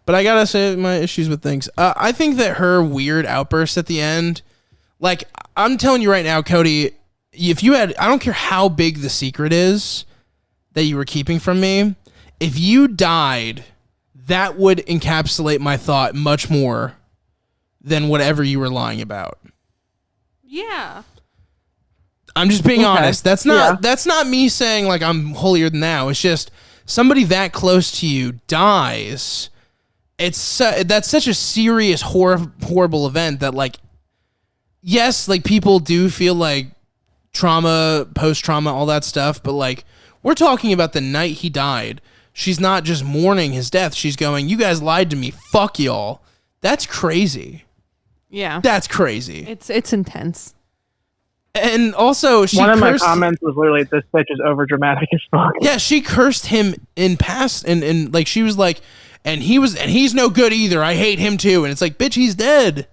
But I gotta say my issues with things. I think that her weird outburst at the end, like I'm telling you right now, Cody, if you had, I don't care how big the secret is that you were keeping from me, if you died, that would encapsulate my thought much more than whatever you were lying about. Yeah. I'm just being honest. That's not me saying like I'm holier than thou. It's just somebody that close to you dies. That's such a serious, horrible event that, like, yes, like, people do feel like trauma, post-trauma, all that stuff, but, like, we're talking about the night he died. She's not just mourning his death. She's going, you guys lied to me. Fuck y'all. That's crazy. Yeah. That's crazy. It's intense. And also, she One of my cursed, comments was literally, "This bitch is over dramatic as fuck." yeah, she cursed him in past, and like she was like, and he's no good either. I hate him too. And it's like, bitch, he's dead.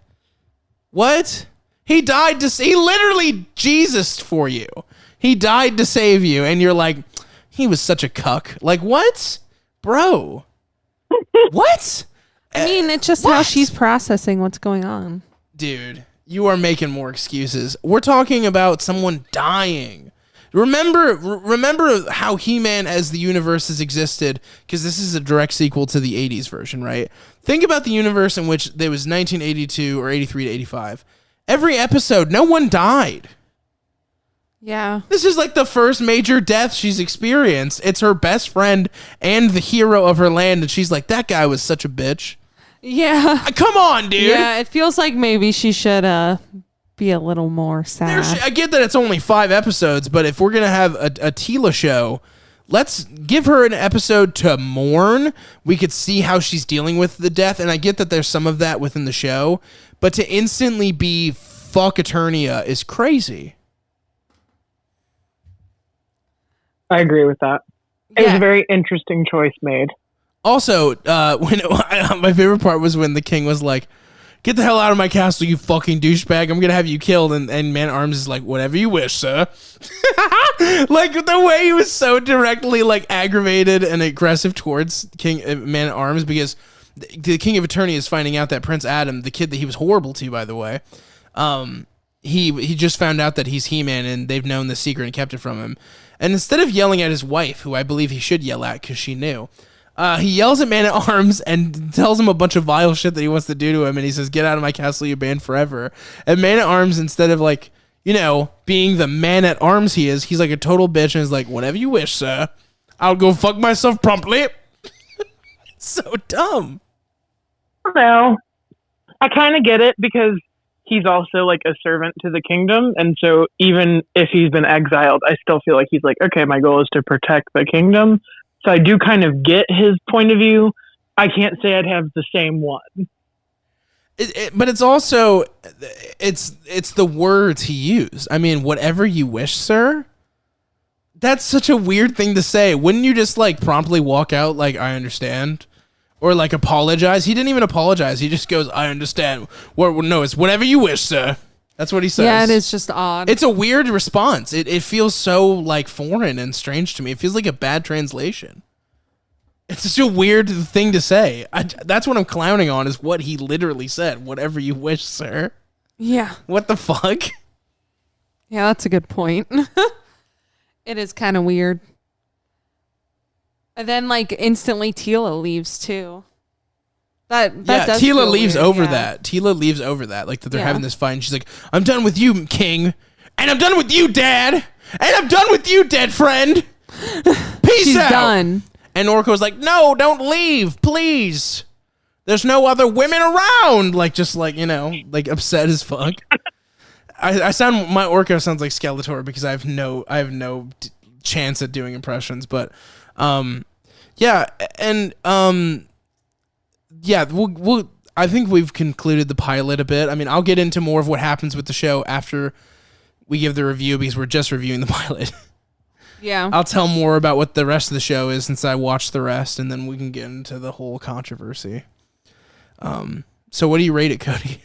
What? He died he literally Jesus for you. He died to save you, and you're like, he was such a cuck. Like, what, bro? What? I mean, it's just how she's processing what's going on. Dude, you are making more excuses. We're talking about someone dying. Remember how He-Man as the universe has existed, because this is a direct sequel to the 80s version, right? Think about the universe in which there was 1982 or 83 to 85. Every episode, no one died. Yeah. This is like the first major death she's experienced. It's her best friend and the hero of her land, and she's like, that guy was such a bitch. Yeah. Come on, dude. Yeah, it feels like maybe she should be a little more sad. I get that it's only 5 episodes, but if we're going to have a Tila show, let's give her an episode to mourn. We could see how she's dealing with the death, and I get that there's some of that within the show, but to instantly be fuck Eternia is crazy. I agree with that. It was Yeah. a very interesting choice made. Also, when my favorite part was when the king was like, "Get the hell out of my castle, you fucking douchebag! I'm gonna have you killed." And Man-at-Arms is like, "Whatever you wish, sir." Like the way he was so directly like aggravated and aggressive towards King Man-at-Arms, because the King of Eternia is finding out that Prince Adam, the kid that he was horrible to, by the way, he just found out that he's He-Man, and they've known the secret and kept it from him. And instead of yelling at his wife, who I believe he should yell at because she knew, he yells at Man-at-Arms and tells him a bunch of vile shit that he wants to do to him. And he says, "Get out of my castle, you're banned forever." And Man-at-Arms, instead of like, you know, being the man-at-arms he's like a total bitch and is like, "Whatever you wish, sir. I'll go fuck myself promptly." It's so dumb. No, I kind of get it, because he's also like a servant to the kingdom. And so even if he's been exiled, I still feel like he's like, okay, my goal is to protect the kingdom. So I do kind of get his point of view. I can't say I'd have the same one. But it's also, it's the words he used. I mean, "Whatever you wish, sir." That's such a weird thing to say. Wouldn't you just like promptly walk out like, "I understand"? Or like apologize? He didn't even apologize. He just goes, "I understand." No, it's "Whatever you wish, sir." That's what he says. Yeah, it is just odd. It's a weird response. It feels so like foreign and strange to me. It feels like a bad translation. It's such a weird thing to say. That's what I'm clowning on, is what he literally said. "Whatever you wish, sir." Yeah. What the fuck? Yeah, that's a good point. It is kind of weird. And then like instantly Tila leaves too. That does Tila feel leaves weird, over yeah. that. Tila leaves over that. Like that they're Yeah. having this fight, and she's like, "I'm done with you, King. And I'm done with you, Dad. And I'm done with you, dead friend. Peace She's out." done. And Orko's like, "No, don't leave, please. There's no other women around." Like, just like, you know, like upset as fuck. My Orko sounds like Skeletor because I have no chance at doing impressions, but yeah, and yeah, we'll I think we've concluded the pilot a bit. I mean, I'll get into more of what happens with the show after we give the review, because we're just reviewing the pilot. Yeah. I'll tell more about what the rest of the show is since I watched the rest, and then we can get into the whole controversy. So what do you rate it, Cody?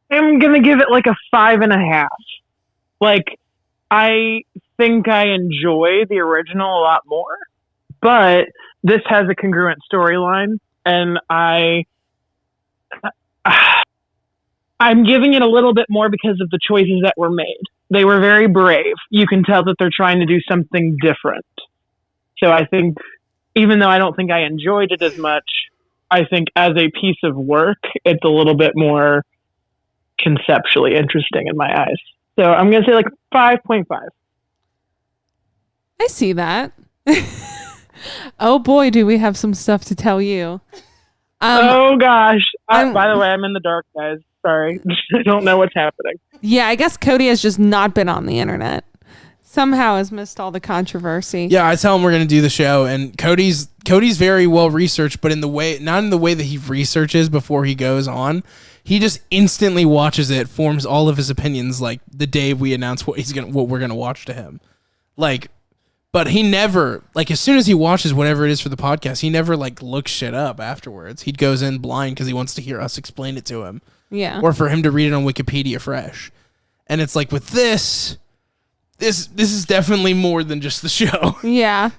I'm going to give it like a 5.5. Like, I think I enjoy the original a lot more, but this has a congruent storyline, and I'm giving it a little bit more because of the choices that were made. They were very brave. You can tell that they're trying to do something different. So I think, even though I don't think I enjoyed it as much, I think as a piece of work, it's a little bit more conceptually interesting in my eyes. So I'm going to say like 5.5. I see that. Oh boy, do we have some stuff to tell you. Oh gosh. By the way, I'm in the dark, guys. Sorry. I don't know what's happening. Yeah, I guess Cody has just not been on the internet. Somehow has missed all the controversy. Yeah, I tell him we're going to do the show, and Cody's very well researched, but not in the way that he researches before he goes on. he just instantly watches it, forms all of his opinions like the day we announce what we're gonna watch to him. Like, but he never, like, as soon as he watches whatever it is for the podcast, he never like looks shit up afterwards. He goes in blind because he wants to hear us explain it to him. Yeah. Or for him to read it on Wikipedia fresh. And it's like with this is definitely more than just the show. Yeah.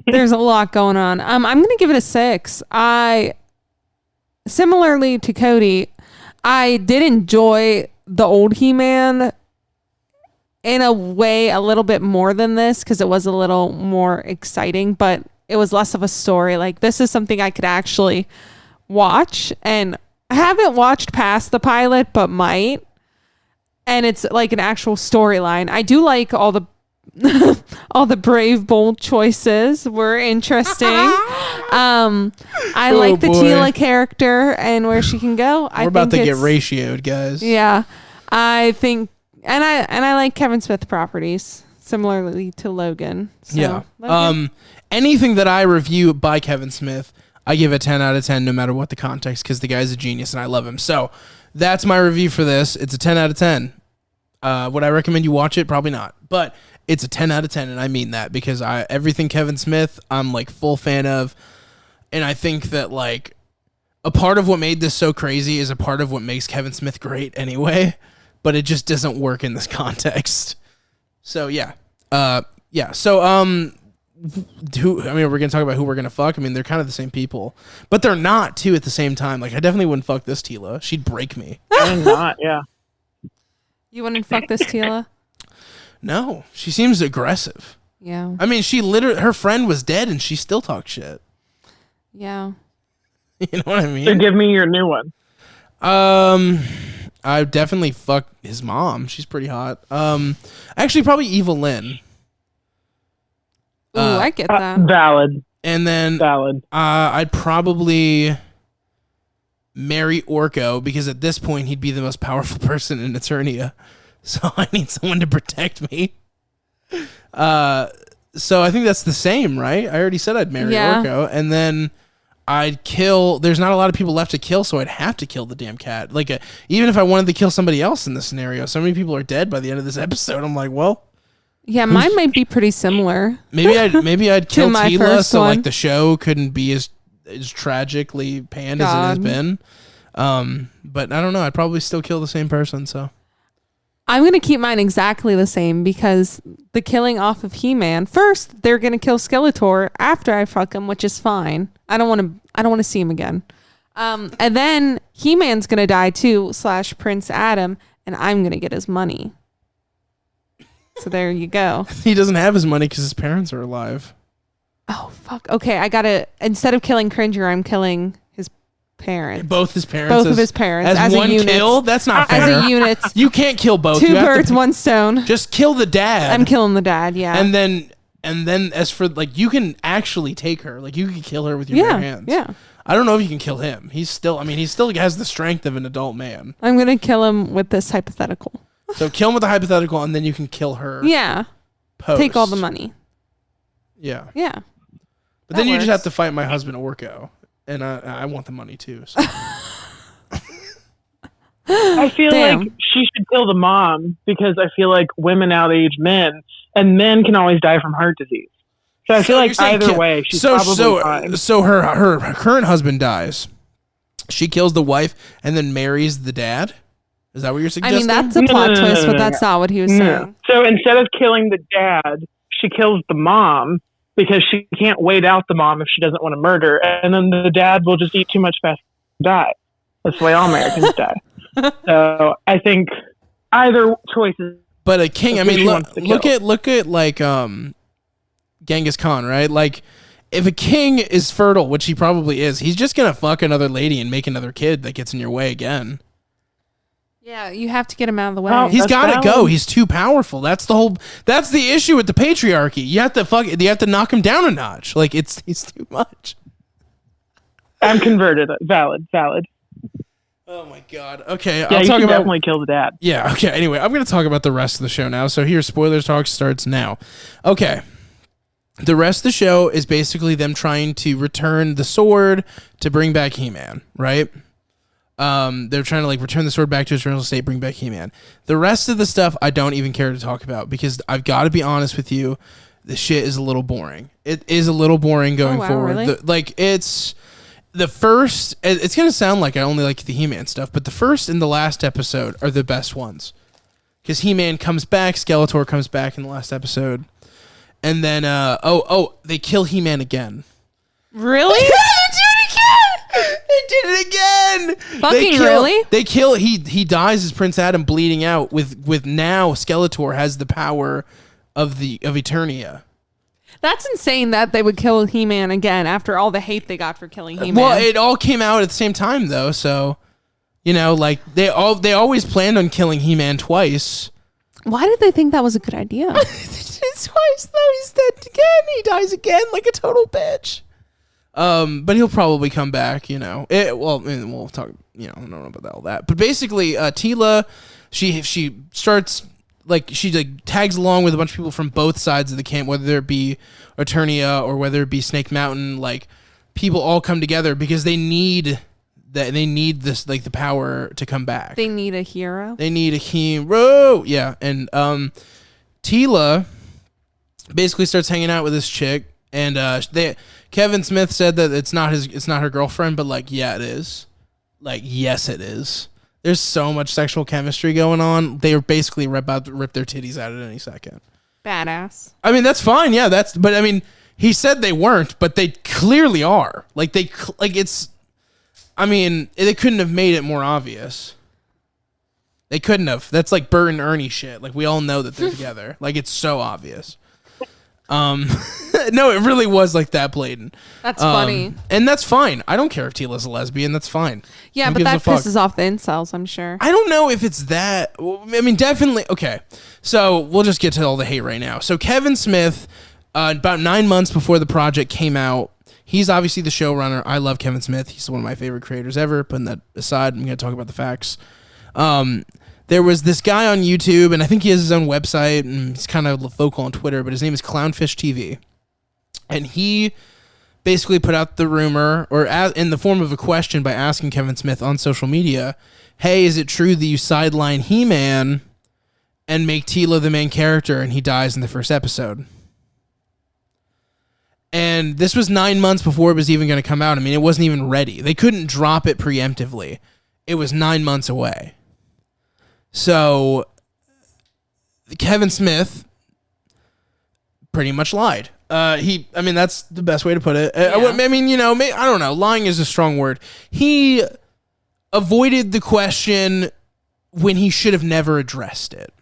There's a lot going on. I'm going to give it a 6. Similarly to Cody, I did enjoy the old He-Man in a way a little bit more than this because it was a little more exciting, but it was less of a story. Like, this is something I could actually watch, and I haven't watched past the pilot, but might. And it's like an actual storyline. I do like all the all the brave, bold choices were interesting. I like the boy. Tila character and where she can go. We're about to get ratioed, guys. Yeah, I think, and I like Kevin Smith properties similarly to Logan. So, Yeah. Logan. Anything that I review by Kevin Smith, I give a 10 out of 10 no matter what the context because the guy's a genius and I love him. So that's my review for this. It's a 10 out of 10. Would I recommend you watch it? Probably not. But it's a 10 out of 10, and I mean that because everything Kevin Smith, I'm like full fan of. And I think that like a part of what made this so crazy is a part of what makes Kevin Smith great anyway, but it just doesn't work in this context. So yeah. So we're gonna talk about who we're gonna fuck. I mean, they're kind of the same people, but they're not too at the same time. Like, I definitely wouldn't fuck this Tila. She'd break me. I'm not, yeah. You wouldn't fuck this Tila? No, she seems aggressive. Yeah. I mean, her friend was dead and she still talks shit. Yeah. You know what I mean? So give me your new one. I definitely fuck his mom. She's pretty hot. Actually, probably Evelyn. Ooh, I get that. Valid. And then Valid. I'd probably marry Orko because at this point he'd be the most powerful person in Eternia. So I need someone to protect me. So I think that's the same, right? I already said I'd marry Orko, and then I'd kill. There's not a lot of people left to kill, so I'd have to kill the damn cat. Like, even if I wanted to kill somebody else in this scenario, so many people are dead by the end of this episode. I'm like, well, yeah, mine might be pretty similar. maybe I'd kill my Tila, first so one. like the show couldn't be as tragically panned as it has been. But I don't know. I'd probably still kill the same person. So I'm going to keep mine exactly the same because the killing off of He-Man, first they're going to kill Skeletor after I fuck him, which is fine. I don't want to see him again. And then He-Man's going to die too, / Prince Adam, and I'm going to get his money. So there you go. he doesn't have his money because his parents are alive. Oh, fuck. Okay, I got to, instead of killing Cringer, I'm killing his parents. Both his parents. Both of his parents. As a one unit. kill? That's not fair. As a unit. You can't kill both. Two You have to birds, one stone. Just kill the dad. I'm killing the dad, yeah. And then as for like, you can actually take her. Like, you can kill her with your bare hands. Yeah. I don't know if you can kill him. He still has the strength of an adult man. I'm going to kill him with this hypothetical. So kill him with a hypothetical, and then you can kill her. Yeah. Post. Take all the money. Yeah. Yeah. But then That you just works. have to fight my husband Orko, and I want the money too. So. I feel Damn. like she should kill the mom because I feel like women outage men, and men can always die from heart disease. So I feel you're like saying either way, she's probably fine. So her current husband dies. She kills the wife and then marries the dad. Is that what you're I suggesting? mean, that's a No, plot no, no, twist, no, but no, that's not what he was No. saying. So instead of killing the dad, she kills the mom because she can't wait out the mom if she doesn't want to murder, and then the dad will just eat too much fast and die. That's the way all Americans die. So I think either choice is. But a king. I That's who mean, she wants to look at like Genghis Khan, right? Like, if a king is fertile, which he probably is, he's just gonna fuck another lady and make another kid that gets in your way again. Yeah, you have to get him out of the way. Well, He's That's got to valid. go. He's too powerful. That's the issue with the patriarchy. You have to knock him down a notch. Like, he's too much. I'm converted. Valid. Oh my god. Okay, Yeah, I'll you talk should about. definitely kill the dad. Yeah. Okay. Anyway, I'm gonna talk about the rest of the show now. So here, spoilers talk starts now. Okay. The rest of the show is basically them trying to return the sword to bring back He-Man, right? They're trying to like return the sword back to its original state, bring back He-Man. The rest of the stuff I don't even care to talk about because I've got to be honest with you, the shit is a little boring. It is a little boring going forward. Really? It's the first. It's gonna sound like I only like the He-Man stuff, but the first and the last episode are the best ones because He-Man comes back, Skeletor comes back in the last episode, and then they kill He-Man again. Really? They did it again. Fucking really? They kill. He dies as Prince Adam, bleeding out. With now Skeletor has the power of Eternia. That's insane that they would kill He-Man again after all the hate they got for killing He-Man. Well, it all came out at the same time though, so like they always planned on killing He-Man twice. Why did they think that was a good idea? It's twice though. He's dead again. He dies again like a total bitch. But he'll probably come back, we'll talk, I don't know about all that. But basically, Teela, she starts, she tags along with a bunch of people from both sides of the camp, whether it be Eternia or whether it be Snake Mountain, people all come together because they need this, the power to come back. They need a hero. Yeah. And, Teela basically starts hanging out with this chick. And Kevin Smith said that it's not her girlfriend, but yeah, it is. Yes, it is. There's so much sexual chemistry going on. They are basically about to rip their titties out at any second. Badass. I mean, that's fine. Yeah, he said they weren't, but they clearly are. They couldn't have made it more obvious. They couldn't have. That's like Bert and Ernie shit. We all know that they're together. It's so obvious. No, it really was that blatant. That's funny. And that's fine. I don't care if Teela's a lesbian. That's fine. Yeah, but that pisses off the incels, I'm sure. I don't know if it's that. I mean, definitely. Okay. So we'll just get to all the hate right now. So Kevin Smith, about 9 months before the project came out, he's obviously the showrunner. I love Kevin Smith. He's one of my favorite creators ever. Putting that aside, I'm going to talk about the facts. There was this guy on YouTube, and I think he has his own website, and he's kind of vocal on Twitter, but his name is Clownfish TV. And he basically put out the rumor, or in the form of a question by asking Kevin Smith on social media, hey, is it true that you sideline He-Man and make Teela the main character, and he dies in the first episode? And this was 9 months before it was even going to come out. I mean, it wasn't even ready. They couldn't drop it preemptively. It was 9 months away. So Kevin Smith pretty much lied. That's the best way to put it. Yeah. I don't know. Lying is a strong word. He avoided the question when he should have never addressed it.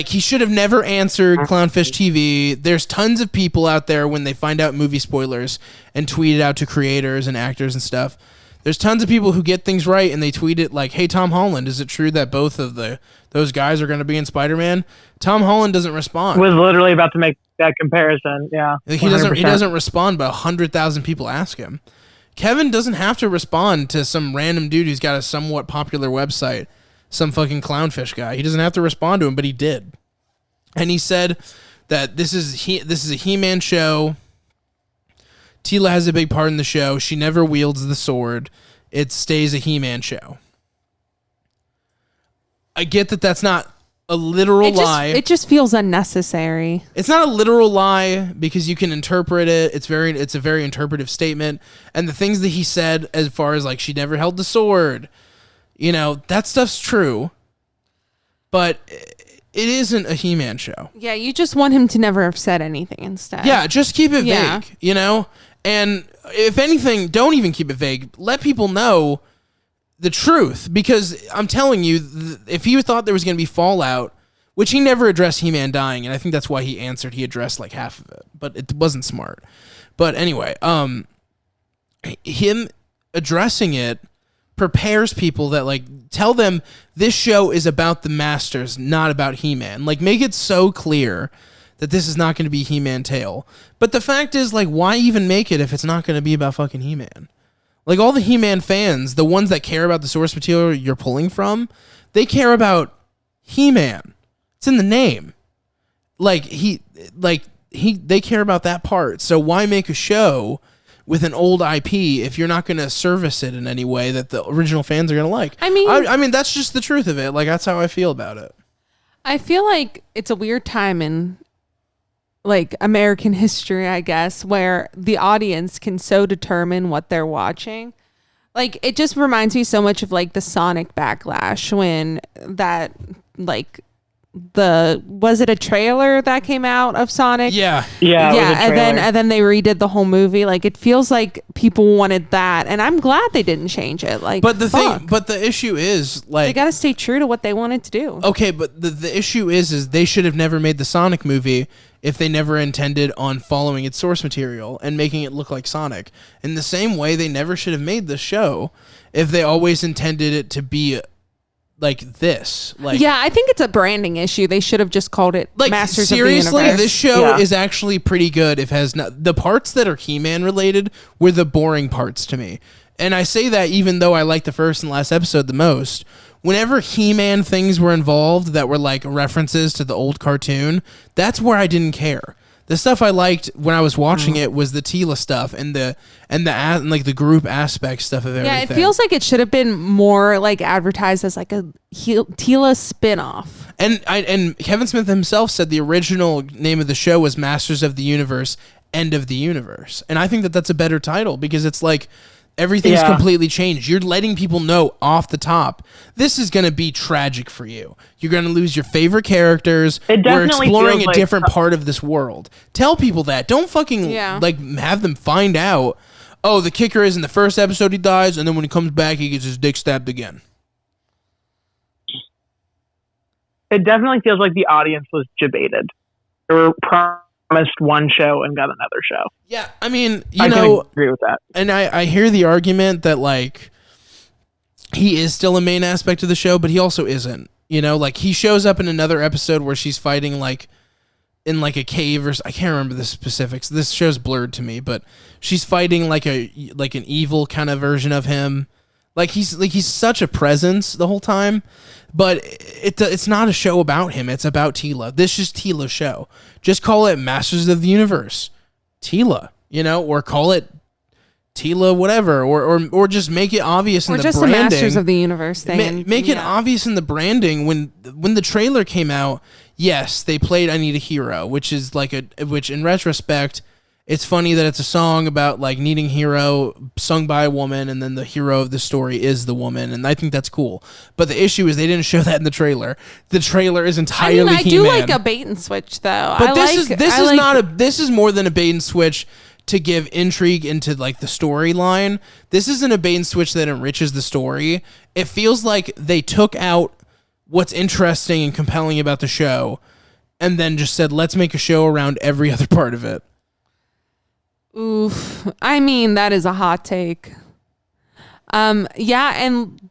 He should have never answered Clownfish TV. There's tons of people out there when they find out movie spoilers and tweet it out to creators and actors and stuff. There's tons of people who get things right and they tweet it hey, Tom Holland, is it true that both of those guys are going to be in Spider-Man? Tom Holland doesn't respond. Was literally about to make that comparison. Yeah, he doesn't respond, but 100,000 people ask him. Kevin doesn't have to respond to some random dude who's got a somewhat popular website, some fucking clownfish guy. He doesn't have to respond to him, but he did. And he said that this is a He-Man show. Teela has a big part in the show. She never wields the sword. It stays a He-Man show. I get that that's not a literal lie. It just feels unnecessary. It's not a literal lie because you can interpret it. It's a very interpretive statement. And the things that he said as far as she never held the sword, that stuff's true. But it isn't a He-Man show. Yeah, you just want him to never have said anything instead. Yeah, just keep it vague, And if anything, don't even keep it vague. Let people know the truth, because I'm telling you, if he thought there was going to be fallout, which he never addressed He-Man dying, and I think that's why he answered, he addressed half of it, but it wasn't smart. But anyway, him addressing it prepares people that tell them this show is about the Masters, not about He-Man. Make it so clear that this is not going to be He-Man tale. But the fact is, why even make it if it's not going to be about fucking He-Man? All the He-Man fans, the ones that care about the source material you're pulling from, they care about He-Man. It's in the name. They care about that part. So why make a show with an old IP if you're not going to service it in any way that the original fans are going to like. I mean, that's just the truth of it. Like, that's how I feel about it. I feel like it's a weird time in like American history, I guess, where the audience can so determine what they're watching. Like, it just reminds me so much of like the Sonic backlash when that like was it a trailer that came out of Sonic? Yeah. And then they redid the whole movie. Like, it feels like people wanted that, and I'm glad they didn't change it. Like, but the issue is, like, they got to stay true to what they wanted to do. Okay, but the issue is they should have never made the Sonic movie if they never intended on following its source material and making it look like Sonic. In the same way, they never should have made the show if they always intended it to be like this. Like, yeah, I think it's a branding issue. They should have just called it like, Masters of the seriously, Universe. this show is actually pretty good. If has not, the parts that are He-Man related were the boring parts to me. And I say that even though I like the first and last episode the most. Whenever He-Man things were involved that were like references to the old cartoon, that's where I didn't care. The stuff I liked when I was watching it was the Tila stuff and like the group aspect stuff of everything. Yeah, it feels like it should have been more like advertised as like a Tila spin-off. And Kevin Smith himself said the original name of the show was Masters of the Universe, End of the Universe. And I think that that's a better title because it's like everything's completely changed. You're letting people know off the top, this is going to be tragic for you. You're going to lose your favorite characters. We're exploring a different part of this world. Tell people that. Don't fucking like have them find out, oh, the kicker is in the first episode he dies, and then when he comes back, he gets his dick stabbed again. It definitely feels like the audience was debated. They were promised one show and got another show. Yeah, I mean, I can agree with that. And I hear the argument that, like, he is still a main aspect of the show, but he also isn't. You know, like, he shows up in another episode where she's fighting, like, in, like, a cave or... I can't remember the specifics. This show's blurred to me, but she's fighting, like, an evil kind of version of him. He's such a presence the whole time, but it's not a show about him. It's about Tila. This is Tila's show. Just call it Masters of the Universe, Tila, you know, or call it Tila whatever, or just make it obvious in the branding. Or just the Masters of the Universe thing. Make it obvious in the branding. When the trailer came out, yes, they played "I Need a Hero," which is which in retrospect. It's funny that it's a song about like needing a hero sung by a woman, and then the hero of the story is the woman, and I think that's cool. But the issue is they didn't show that in the trailer. The trailer is entirely He-Man. I do like a bait and switch though. But this is more than a bait and switch to give intrigue into like the storyline. This isn't a bait and switch that enriches the story. It feels like they took out what's interesting and compelling about the show, and then just said, let's make a show around every other part of it. Oof. I mean, that is a hot take. Yeah, and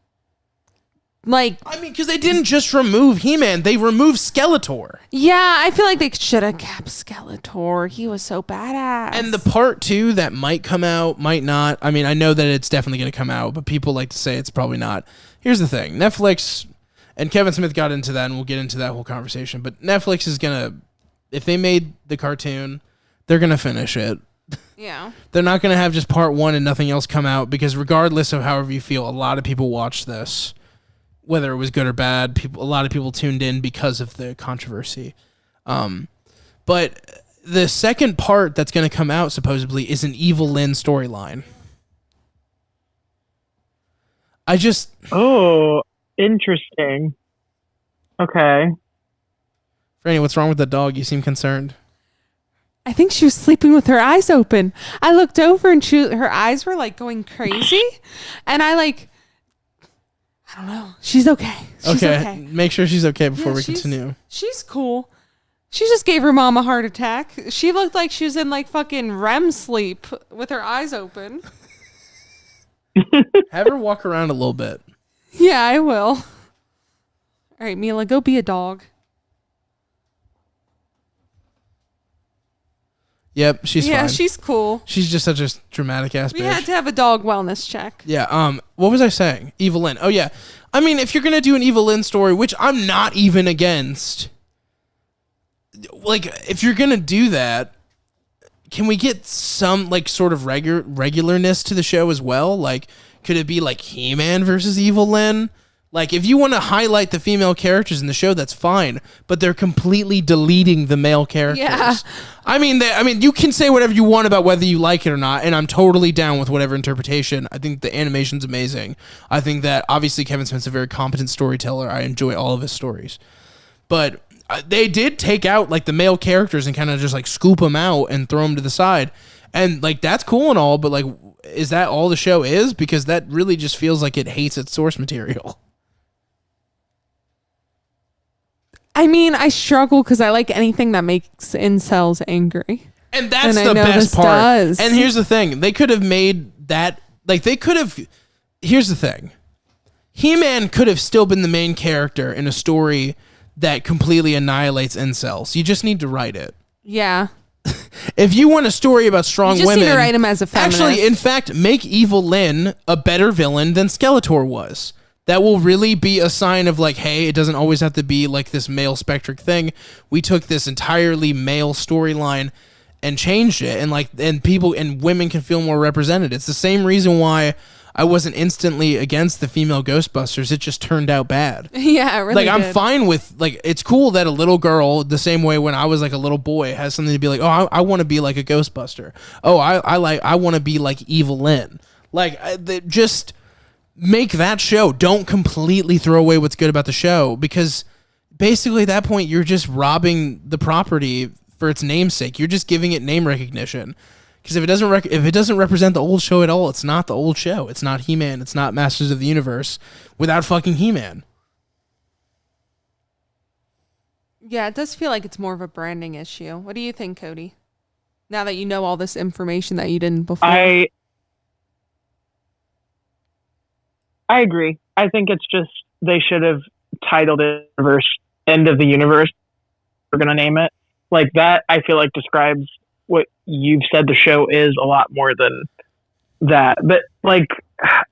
like... I mean, because they didn't just remove He-Man, they removed Skeletor. Yeah, I feel like they should have kept Skeletor. He was so badass. And the part 2 that might come out, might not. I mean, I know that it's definitely going to come out, but people like to say it's probably not. Here's the thing. Netflix, and Kevin Smith got into that, and we'll get into that whole conversation, but Netflix is going to... If they made the cartoon, they're going to finish it. Yeah. They're not going to have just part 1 and nothing else come out, because regardless of however you feel, a lot of people watched this, whether it was good or bad. A lot of people tuned in because of the controversy. But the second part that's going to come out supposedly is an Evil Lynn storyline. Oh, interesting. Okay. Franny, what's wrong with the dog? You seem concerned. I think she was sleeping with her eyes open. I looked over and her eyes were like going crazy. And I don't know. She's okay. She's okay. Make sure she's okay before we continue. She's cool. She just gave her mom a heart attack. She looked like she was in like fucking REM sleep with her eyes open. Have her walk around a little bit. Yeah, I will. All right, Mila, go be a dog. Yep, she's fine. Yeah, she's cool. She's just such a dramatic ass bitch. We had to have a dog wellness check. Yeah, what was I saying? Evil Lynn. Oh, yeah. I mean, if you're going to do an Evil Lynn story, which I'm not even against, like, if you're going to do that, can we get some like sort of regularness to the show as well? Like, could it be like He-Man versus Evil Lyn? Like, if you want to highlight the female characters in the show, that's fine, but they're completely deleting the male characters. Yeah. I mean, you can say whatever you want about whether you like it or not, and I'm totally down with whatever interpretation. I think the animation's amazing. I think that, obviously, Kevin Smith's a very competent storyteller. I enjoy all of his stories. But they did take out, like, the male characters and kind of just, like, scoop them out and throw them to the side. And, like, that's cool and all, but, like, is that all the show is? Because that really just feels like it hates its source material. I mean, I struggle because I like anything that makes incels angry. And that's And I the know best this part. does. And here's the thing. They could have made that, like, here's the thing. He-Man could have still been the main character in a story that completely annihilates incels. You just need to write it. Yeah. If you want a story about strong You just women, need to write him as a feminist. actually, in fact, make Evil Lyn a better villain than Skeletor was. That will really be a sign of like, hey, it doesn't always have to be like this male spectric thing. We took this entirely male storyline and changed it, and people and women can feel more represented. It's the same reason why I wasn't instantly against the female Ghostbusters. It just turned out bad. Yeah, it really Like, I'm did. fine with, like, it's cool that a little girl, the same way when I was like a little boy, has something to be like, oh, I want to be like a Ghostbuster. Oh, I want to be like Evil Lyn. Like, just make that show. Don't completely throw away what's good about the show, because basically at that point you're just robbing the property for its namesake. You're just giving it name recognition. Because if it doesn't represent the old show at all, it's not the old show. It's not He-Man. It's not Masters of the Universe without fucking He-Man. Yeah, it does feel like it's more of a branding issue. What do you think, Cody? Now that you know all this information that you didn't before. I agree. I think it's just they should have titled it Universe End of the Universe. We're gonna name it like that. I feel like describes what you've said the show is a lot more than that. But like,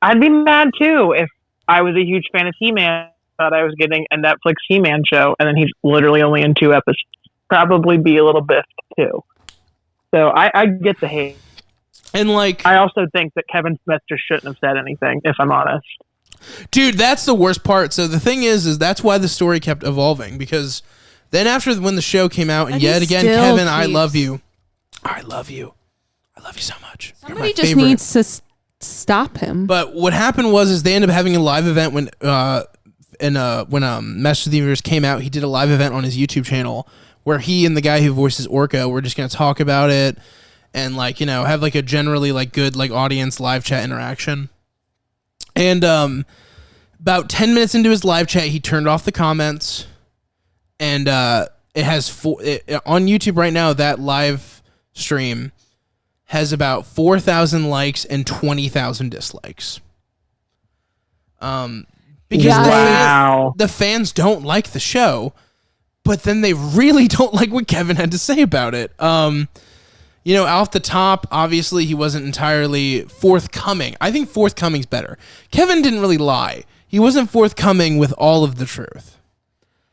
I'd be mad too if I was a huge fan of He-Man, thought I was getting a Netflix He-Man show, and then he's literally only in 2 episodes. Probably be a little biffed too. So I get the hate. And like, I also think that Kevin Smith just shouldn't have said anything, if I'm honest. dude, that's the worst part. So the thing is that's why the story kept evolving, because then after when the show came out, and And yet he again, still Kevin, I keeps- love you. I love you. I love you so much. You're Somebody my just favorite. needs to stop him. But what happened was they ended up having a live event when Masters of the Universe came out. He did a live event on his YouTube channel where he and the guy who voices Orca were just gonna talk about it and like, you know, have like a generally like good like audience live chat interaction. And about 10 minutes into his live chat, he turned off the comments, and it has on YouTube right now. That live stream has about 4,000 likes and 20,000 dislikes. Because Wow. the fans don't like the show, but then they really don't like what Kevin had to say about it. You know, off the top, obviously he wasn't entirely forthcoming. I think forthcoming's better. Kevin didn't really lie. He wasn't forthcoming with all of the truth.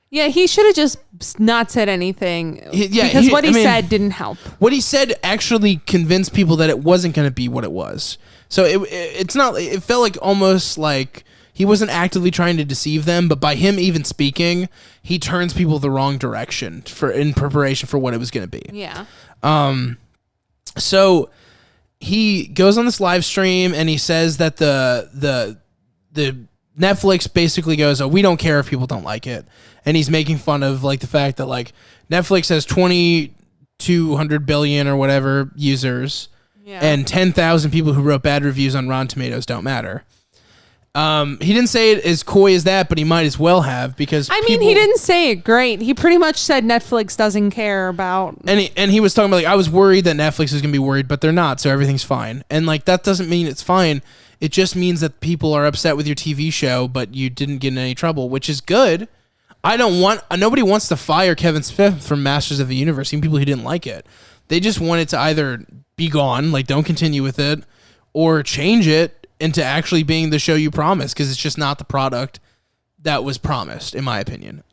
Yeah, he should have just not said anything. Yeah, because what I he mean, said didn't help. What he said actually convinced people that it wasn't going to be what it was. So it's not. It felt like almost like he wasn't actively trying to deceive them, but by him even speaking, he turns people the wrong direction in preparation for what it was going to be. Yeah. So he goes on this live stream and he says that the Netflix basically goes, oh, we don't care if people don't like it. And he's making fun of like the fact that like Netflix has 2,200 billion or whatever users, Yeah. and 10,000 people who wrote bad reviews on Rotten Tomatoes don't matter. He didn't say it as coy as that, but he might as well have, because I mean, he didn't say it great. He pretty much said Netflix doesn't care about. And he was talking about like, I was worried that Netflix was gonna be worried, but they're not, so everything's fine. And like, that doesn't mean it's fine. It just means that people are upset with your TV show, but you didn't get in any trouble, which is good. Nobody wants to fire Kevin Smith from Masters of the Universe, even people who didn't like it. They just want it to either be gone, like don't continue with it, or change it into actually being the show you promised, because it's just not the product that was promised, in my opinion.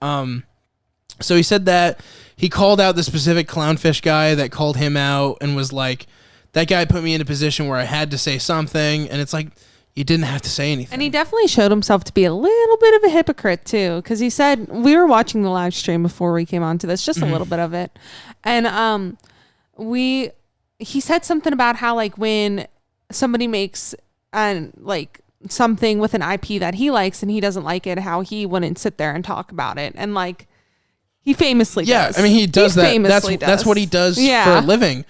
So he said that he called out the specific clownfish guy that called him out and was like, that guy put me in a position where I had to say something. And it's like, you didn't have to say anything. And he definitely showed himself to be a little bit of a hypocrite too, because he said, we were watching the live stream before we came onto this, just a little bit of it, and he said something about how like when somebody makes like something with an IP that he likes and he doesn't like it, how he wouldn't sit there and talk about it, and like he famously does. I mean, he does that. That's Does. what he does for a living.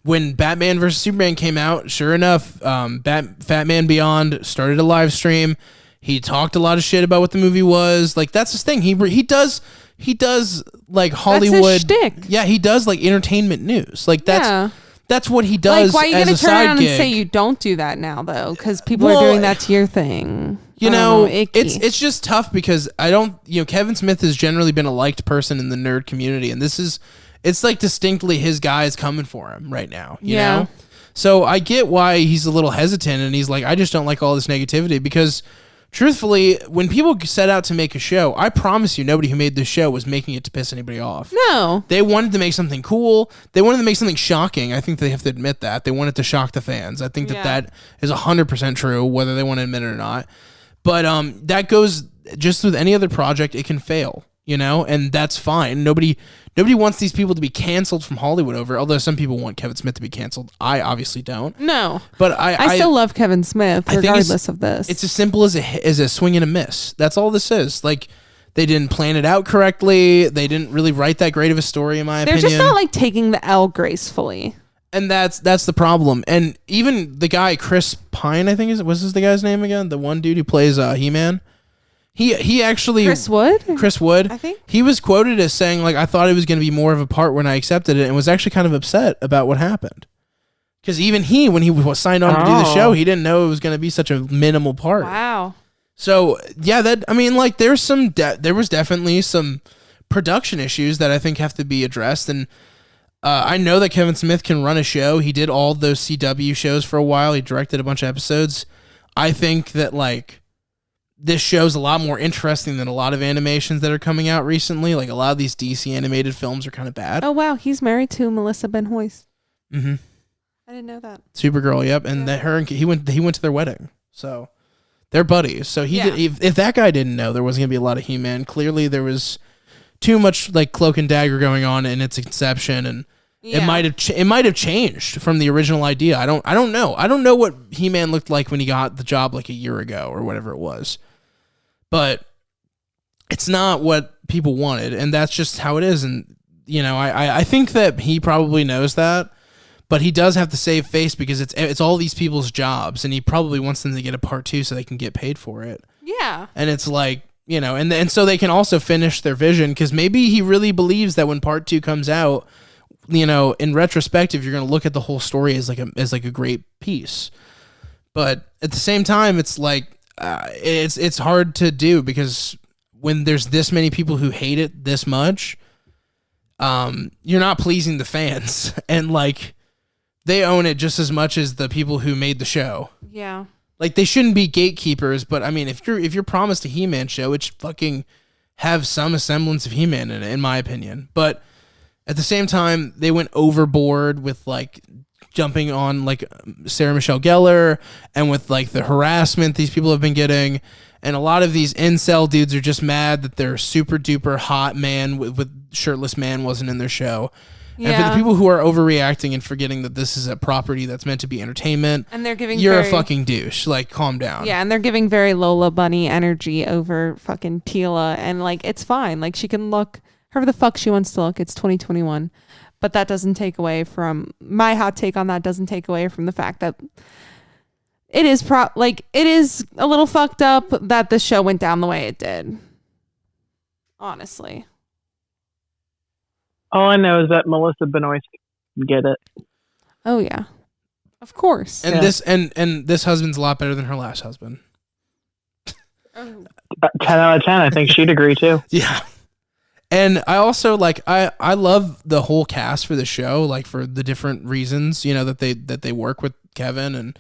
When Batman vs. Superman came out, sure enough, Fat Man Beyond started a live stream. He talked a lot of shit about what the movie was. Like, that's his thing. He does like Hollywood. That's his shtick. Yeah, he does like entertainment news. Like that's what he does. Like, why are you as gonna a turn side around gig. and say you don't do that now though? Because people are doing that to your thing. You know, icky. it's just tough because Kevin Smith has generally been a liked person in the nerd community, and it's like distinctly his guys coming for him right now, you know? So I get why he's a little hesitant, and he's like, I just don't like all this negativity, because truthfully, when people set out to make a show, I promise you nobody who made this show was making it to piss anybody off. No. They wanted to make something cool. They wanted to make something shocking. I think they have to admit that. They wanted to shock the fans. I think that is 100% true, whether they want to admit it or not. But that goes just with any other project, it can fail, you know, and that's fine. Nobody wants these people to be canceled from Hollywood over, although some people want Kevin Smith to be canceled. I obviously don't. No. But I still love Kevin Smith regardless of this. It's as simple as a swing and a miss. That's all this is. Like, they didn't plan it out correctly. They didn't really write that great of a story, in my opinion. They're just not like taking the L gracefully. And that's the problem. And even the guy Chris Pine, I think was the guy's name again? The one dude who plays He-Man. He actually Chris Wood, I think. He was quoted as saying, like, I thought it was going to be more of a part when I accepted it, and was actually kind of upset about what happened. Because even when he was signed on to do the show, he didn't know it was going to be such a minimal part. Wow. So yeah, there was definitely some production issues that I think have to be addressed. And I know that Kevin Smith can run a show. He did all those CW shows for a while. He directed a bunch of episodes. I think that like this show's a lot more interesting than a lot of animations that are coming out recently. Like a lot of these DC animated films are kind of bad. Oh wow, he's married to Melissa Benoist. Mm-hmm. I didn't know that. Supergirl, yep. And he went to their wedding. So they're buddies. So if that guy didn't know there wasn't gonna be a lot of He-Man, clearly there was too much like Cloak and Dagger going on in its inception, and it might have changed from the original idea. I don't know. I don't know what He-Man looked like when he got the job like a year ago or whatever it was. But it's not what people wanted, and that's just how it is. And you know, I think that he probably knows that, but he does have to save face because it's all these people's jobs, and he probably wants them to get a part 2 so they can get paid for it. Yeah. And it's like, you know, and so they can also finish their vision, because maybe he really believes that when part 2 comes out, you know, in retrospective, you're going to look at the whole story as like a great piece. But at the same time, it's like it's hard to do, because when there's this many people who hate it this much, you're not pleasing the fans, and like they own it just as much as the people who made the show. Yeah. Like, they shouldn't be gatekeepers, but I mean, if you're promised a He-Man show, it should fucking have some semblance of He-Man in it, in my opinion. But at the same time, they went overboard with like jumping on like Sarah Michelle Gellar, and with like the harassment these people have been getting. And a lot of these incel dudes are just mad that their super duper hot man with shirtless man wasn't in their show. Yeah. And for the people who are overreacting and forgetting that this is a property that's meant to be entertainment, and they're giving you're a fucking douche. Like, calm down. Yeah, and they're giving very Lola Bunny energy over fucking Tila, and like it's fine. Like, she can look however the fuck she wants to look. It's 2021, but that doesn't take away from my hot take on that. Doesn't take away from the fact that it is it is a little fucked up that the show went down the way it did. Honestly. All I know is that Melissa Benoist can get it. Oh yeah, of course. And this husband's a lot better than her last husband. 10 out of 10. I think she'd agree too. Yeah. And I also I love the whole cast for the show, like for the different reasons, you know, that they work with Kevin. And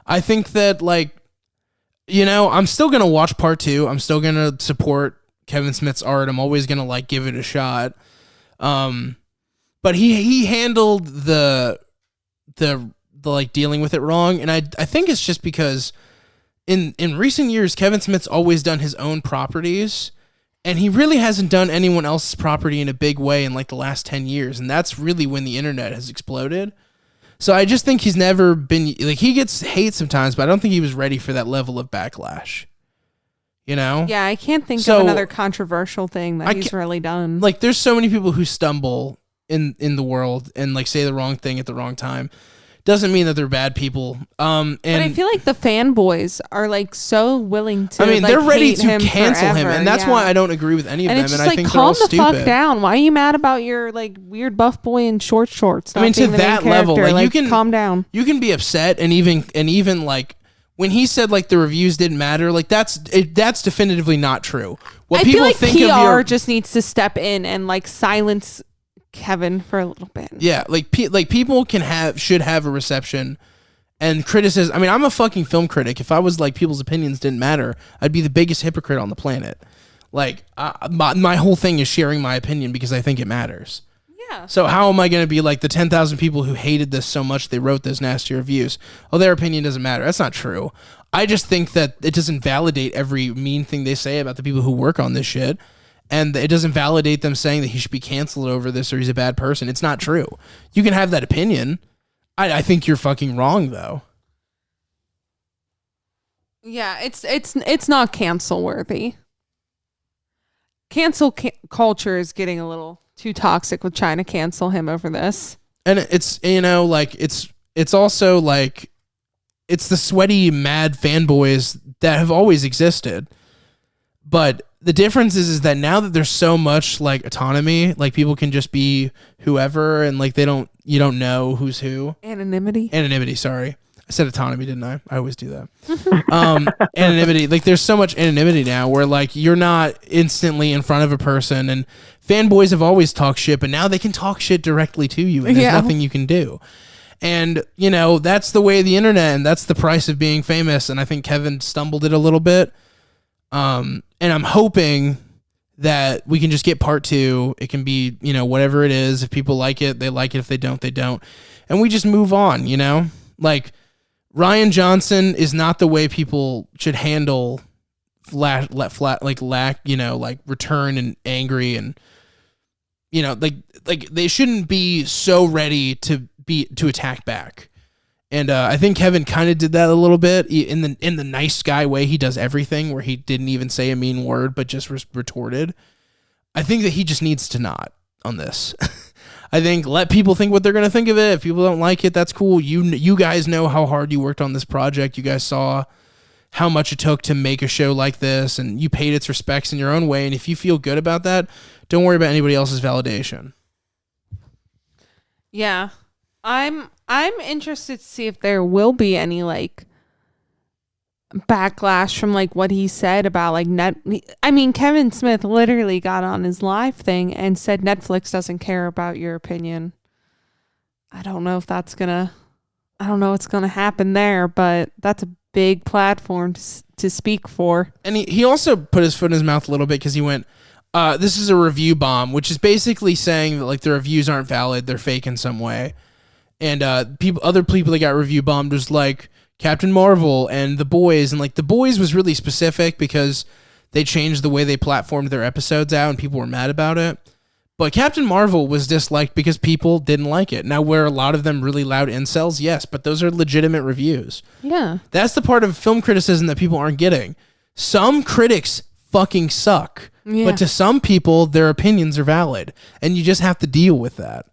I think that, like, you know, I'm still gonna watch part 2. I'm still gonna support Kevin Smith's art. I'm always gonna like give it a shot. But he handled the like dealing with it wrong, and I think it's just because in recent years Kevin Smith's always done his own properties, and he really hasn't done anyone else's property in a big way in like the last 10 years, and that's really when the internet has exploded. So I just think he's never been like, he gets hate sometimes, but I don't think he was ready for that level of backlash. You know? Yeah, I can't think of another controversial thing that he's really done. Like, there's so many people who stumble in the world and like say the wrong thing at the wrong time. Doesn't mean that they're bad people. And but I feel like the fanboys are like so willing to. I mean, like, they're ready hate to him cancel him, forever. and that's why I don't agree with any of and them. it's And just I think calm they're all the fuck stupid. down. Why are you mad about your like weird buff boy in short shorts? I mean, to that level, like you can calm down. You can be upset, and even like when he said like the reviews didn't matter, like that's definitively not true. What I people feel like think PR of your, just needs to step in and like silence Kevin for a little bit. yeah, like people should have a reception. And criticism. I mean, I'm a fucking film critic. If I was like people's opinions didn't matter, I'd be the biggest hypocrite on the planet. Like, my whole thing is sharing my opinion because I think it matters. Yeah. So how am I going to be like the 10,000 people who hated this so much they wrote those nasty reviews? Oh, their opinion doesn't matter. That's not true. I just think that it doesn't validate every mean thing they say about the people who work on this shit. And it doesn't validate them saying that he should be canceled over this or he's a bad person. It's not true. You can have that opinion. I think you're fucking wrong, though. Yeah, it's not cancel worthy. Culture is getting a little too toxic with trying to cancel him over this. And it's, you know, like it's also like it's the sweaty mad fanboys that have always existed. But the difference is that now that there's so much like autonomy, like people can just be whoever and like you don't know who's who. Anonymity, sorry. I said autonomy, didn't I? I always do that. Anonymity, like there's so much anonymity now where like you're not instantly in front of a person, and fanboys have always talked shit, but now they can talk shit directly to you and there's nothing you can do. And, you know, that's the way of the internet, and that's the price of being famous, and I think Kevin stumbled it a little bit. And I'm hoping that we can just get part 2. It can be, you know, whatever it is. If people like it, they like it. If they don't, they don't. And we just move on, you know? Like, Ryan Johnson is not the way people should handle return and angry and, you know, like they shouldn't be so ready to attack back. And I think Kevin kind of did that a little bit in the nice guy way. He does everything where he didn't even say a mean word, but just retorted. I think that he just needs to not on this. I think let people think what they're going to think of it. If people don't like it, that's cool. You guys know how hard you worked on this project. You guys saw how much it took to make a show like this, and you paid its respects in your own way. And if you feel good about that, don't worry about anybody else's validation. Yeah. I'm interested to see if there will be any like backlash from like what he said about like I mean, Kevin Smith literally got on his live thing and said Netflix doesn't care about your opinion. I don't know what's gonna happen there, but that's a big platform to speak for. And he also put his foot in his mouth a little bit because he went, this is a review bomb, which is basically saying that like the reviews aren't valid, they're fake in some way. And other people that got review bombed was like Captain Marvel and The Boys, and like The Boys was really specific because they changed the way they platformed their episodes out, and people were mad about it. But Captain Marvel was disliked because people didn't like it. Now, were a lot of them really loud incels? Yes, but those are legitimate reviews. Yeah, that's the part of film criticism that people aren't getting. Some critics fucking suck, but to some people, their opinions are valid, and you just have to deal with that.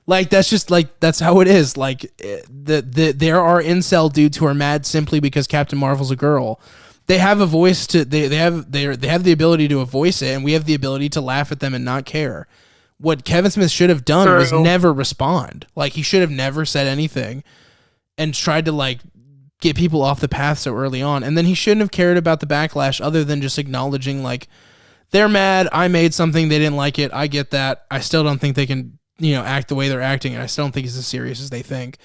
Like, that's just, like, that's how it is. Like, there are incel dudes who are mad simply because Captain Marvel's a girl. They have a voice to, they have the ability to voice it, and we have the ability to laugh at them and not care. What Kevin Smith should have done was never respond. Like, he should have never said anything and tried to, like, get people off the path so early on. And then he shouldn't have cared about the backlash other than just acknowledging, like, they're mad, I made something, they didn't like it, I get that. I still don't think they can, you know, act the way they're acting, and I still don't think it's as serious as they think.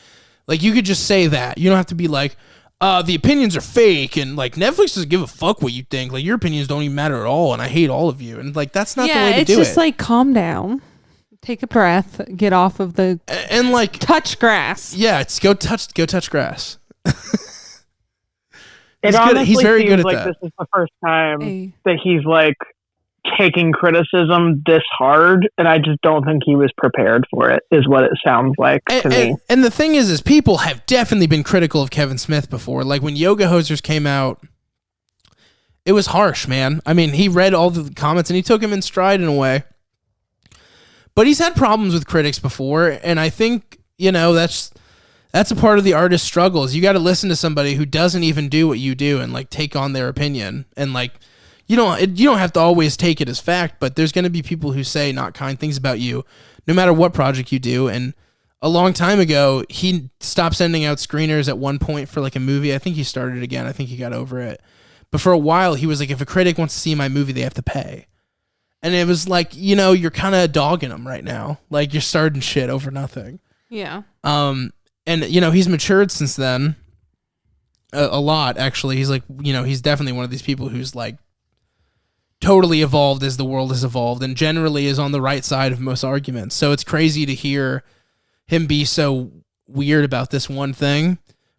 Like, you could just say that. You don't have to be like, the opinions are fake, and like Netflix doesn't give a fuck what you think. Like your opinions don't even matter at all, and I hate all of you. And like that's not the way to do it. it's just like calm down, take a breath, get off of the and like touch grass. Yeah, it's go touch grass. It honestly He's very seems good at like that. this is the first time Hey. that he's like taking criticism this hard, and I just don't think he was prepared for it, is what it sounds like to me. And the thing is people have definitely been critical of Kevin Smith before. Like when Yoga Hosers came out, it was harsh, man. I mean, he read all the comments and he took him in stride in a way. But he's had problems with critics before, and I think, that's a part of the artist's struggles. You got to listen to somebody who doesn't even do what you do and like take on their opinion. And like, you don't have to always take it as fact, but there's going to be people who say not kind things about you, no matter what project you do. And a long time ago, he stopped sending out screeners at one point for like a movie. I think he started again. I think he got over it. But for a while, he was like, if a critic wants to see my movie, they have to pay. And it was like, you're kind of dogging him right now. Like you're starting shit over nothing. Yeah. And he's matured since then a lot, actually. He's like, he's definitely one of these people who's like totally evolved as the world has evolved and generally is on the right side of most arguments. So it's crazy to hear him be so weird about this one thing.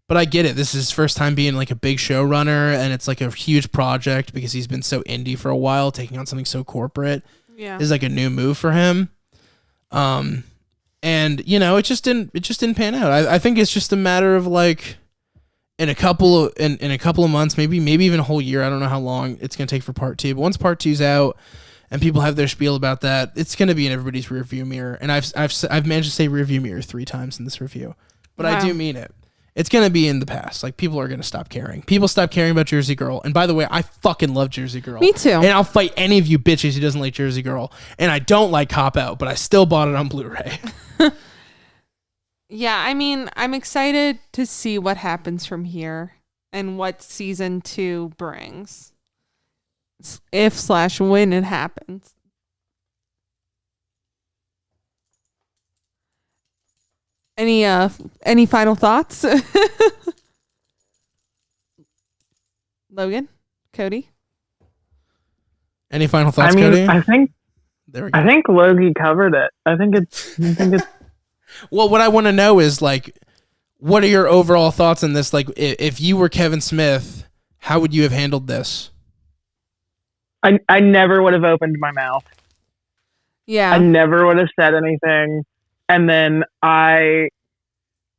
But I get it. This is his first time being like a big showrunner, and it's like a huge project because he's been so indie for a while. Taking on something so corporate is like a new move for him. And it just didn't pan out. I think it's just a matter of like in a couple of months, maybe even a whole year. I don't know how long it's gonna take for part 2. But once part 2's out and people have their spiel about that, it's gonna be in everybody's rearview mirror. And I've managed to say rearview mirror 3 times in this review, but I do mean it. It's gonna be in the past. Like people are gonna stop caring. People stop caring about Jersey Girl. And by the way, I fucking love Jersey Girl. Me too. And I'll fight any of you bitches who doesn't like Jersey Girl. And I don't like Cop Out, but I still bought it on Blu-ray. Yeah, I mean, I'm excited to see what happens from here and what season 2 brings. If/when it happens. Any final thoughts? Logan? Cody? Any final thoughts, I mean, Cody? I think Logie covered it. I think it's Well, what I want to know is like, what are your overall thoughts on this? Like, if you were Kevin Smith, how would you have handled this? I never would have opened my mouth. Yeah. I never would have said anything. And then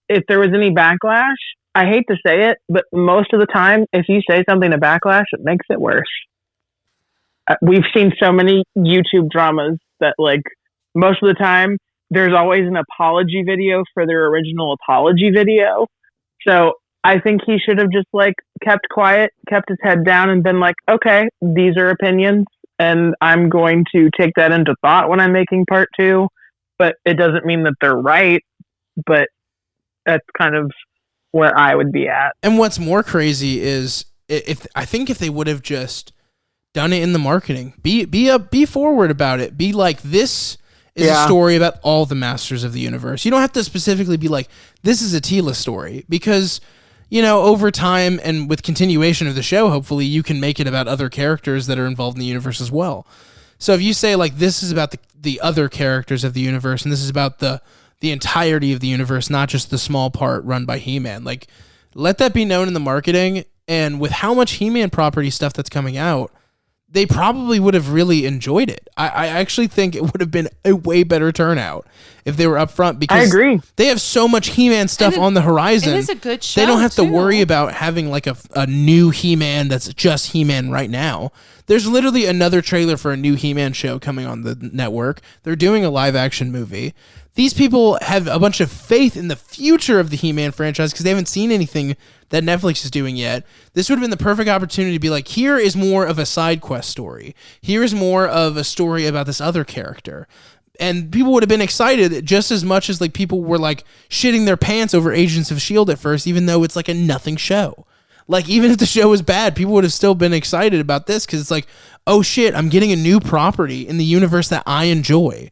if there was any backlash, I hate to say it, but most of the time, if you say something to backlash, it makes it worse. We've seen so many YouTube dramas that like most of the time, there's always an apology video for their original apology video. So I think he should have just like kept quiet, kept his head down and been like, okay, these are opinions and I'm going to take that into thought when I'm making part 2, but it doesn't mean that they're right, but that's kind of where I would be at. And what's more crazy is if they would have just done it in the marketing, be forward about it. Be like, this is a story about all the Masters of the Universe. You don't have to specifically be like, this is a Tila story, because, over time and with continuation of the show, hopefully you can make it about other characters that are involved in the universe as well. So if you say like, this is about the other characters of the universe and this is about the entirety of the universe, not just the small part run by He-Man, like let that be known in the marketing. And with how much He-Man property stuff that's coming out, they probably would have really enjoyed it. I actually think it would have been a way better turnout if they were upfront, because I agree. They have so much He-Man stuff on the horizon. It is a good show. They don't have to too. worry about having like a new He-Man that's just He-Man right now. There's literally another trailer for a new He-Man show coming on the network. They're doing a live action movie. These people have a bunch of faith in the future of the He-Man franchise because they haven't seen anything that Netflix is doing yet. This would have been the perfect opportunity to be like, here is more of a side quest story. Here is more of a story about this other character. And people would have been excited just as much as like people were like shitting their pants over Agents of S.H.I.E.L.D. at first, even though it's like a nothing show. Like, even if the show was bad, people would have still been excited about this because it's like, oh shit, I'm getting a new property in the universe that I enjoy.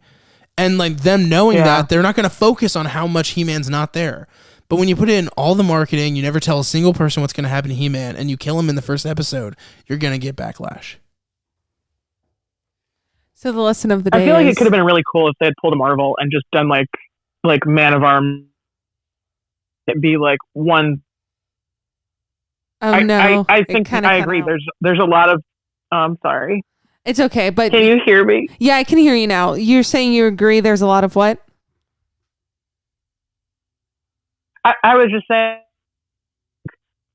And like them knowing that, they're not going to focus on how much He-Man's not there. But when you put in all the marketing, you never tell a single person what's going to happen to He-Man, and you kill him in the first episode, you're going to get backlash. So the lesson of the day I feel like is, it could have been really cool if they had pulled a Marvel and just done like Man of Arms. It'd be like one. oh no, I it think kinda I cut agree. out. There's a lot of. I'm sorry. It's okay, but Can you hear me? yeah, I can hear you now. You're saying you agree there's a lot of what? I was just saying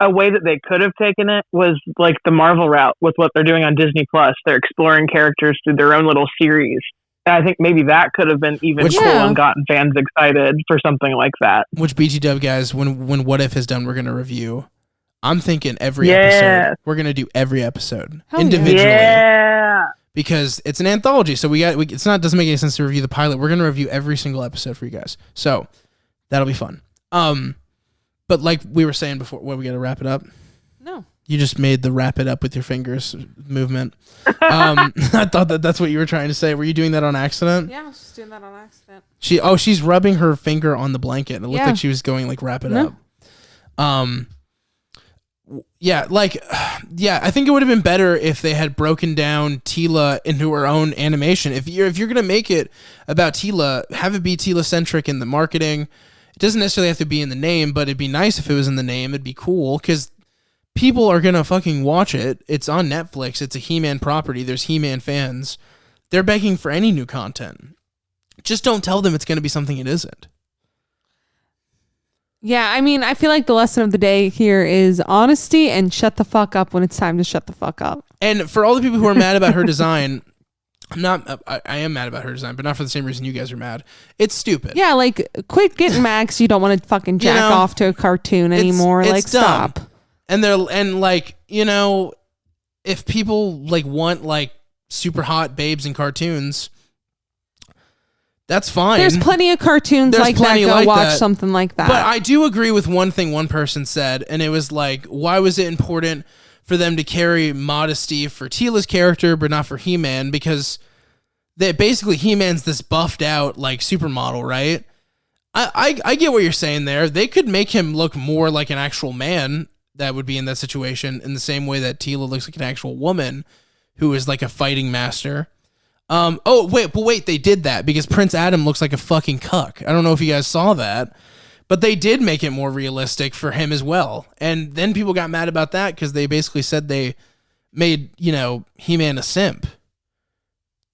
a way that they could have taken it was like the Marvel route with what they're doing on Disney Plus. They're exploring characters through their own little series. And I think maybe that could have been even cool and gotten fans excited for something like that. Which BT Dub guys, when What If is done, we're going to review. I'm thinking every episode. We're going to do every episode individually. Yeah. Because it's an anthology, so doesn't make any sense to review the pilot. We're going to review every single episode for you guys. So that'll be fun. But like we were saying before, we got to wrap it up. No. You just made the wrap it up with your fingers movement. I thought that's what you were trying to say. Were you doing that on accident? Yeah, I was just doing that on accident. She's rubbing her finger on the blanket. And it looked like she was going like wrap it up. I think it would have been better if they had broken down Teela into her own animation. If you're gonna make it about Teela, have it be Teela centric in the marketing. It doesn't necessarily have to be in the name, but it'd be nice if it was in the name. It'd be cool because people are gonna fucking watch it. It's on Netflix. It's a He-Man property. There's He-Man fans. They're begging for any new content. Just don't tell them it's gonna be something it isn't. Yeah, I mean, I feel like the lesson of the day here is honesty and shut the fuck up when it's time to shut the fuck up. And for all the people who are mad about her design, I am mad about her design, but not for the same reason you guys are mad. It's stupid. Yeah, like, quit getting Max. You don't want to fucking jack off to a cartoon anymore. It's like, dumb. stop. And if people like want like super hot babes in cartoons, that's fine. There's plenty of cartoons like that. Go watch something like that. But I do agree with one thing one person said, and it was like, why was it important for them to carry modesty for Teela's character, but not for He-Man? Because basically He-Man's this buffed out like supermodel, right? I get what you're saying there. They could make him look more like an actual man that would be in that situation, in the same way that Teela looks like an actual woman who is like a fighting master. Wait, they did that because Prince Adam looks like a fucking cuck. I don't know if you guys saw that, but they did make it more realistic for him as well. And then people got mad about that because they basically said they made, He-Man a simp.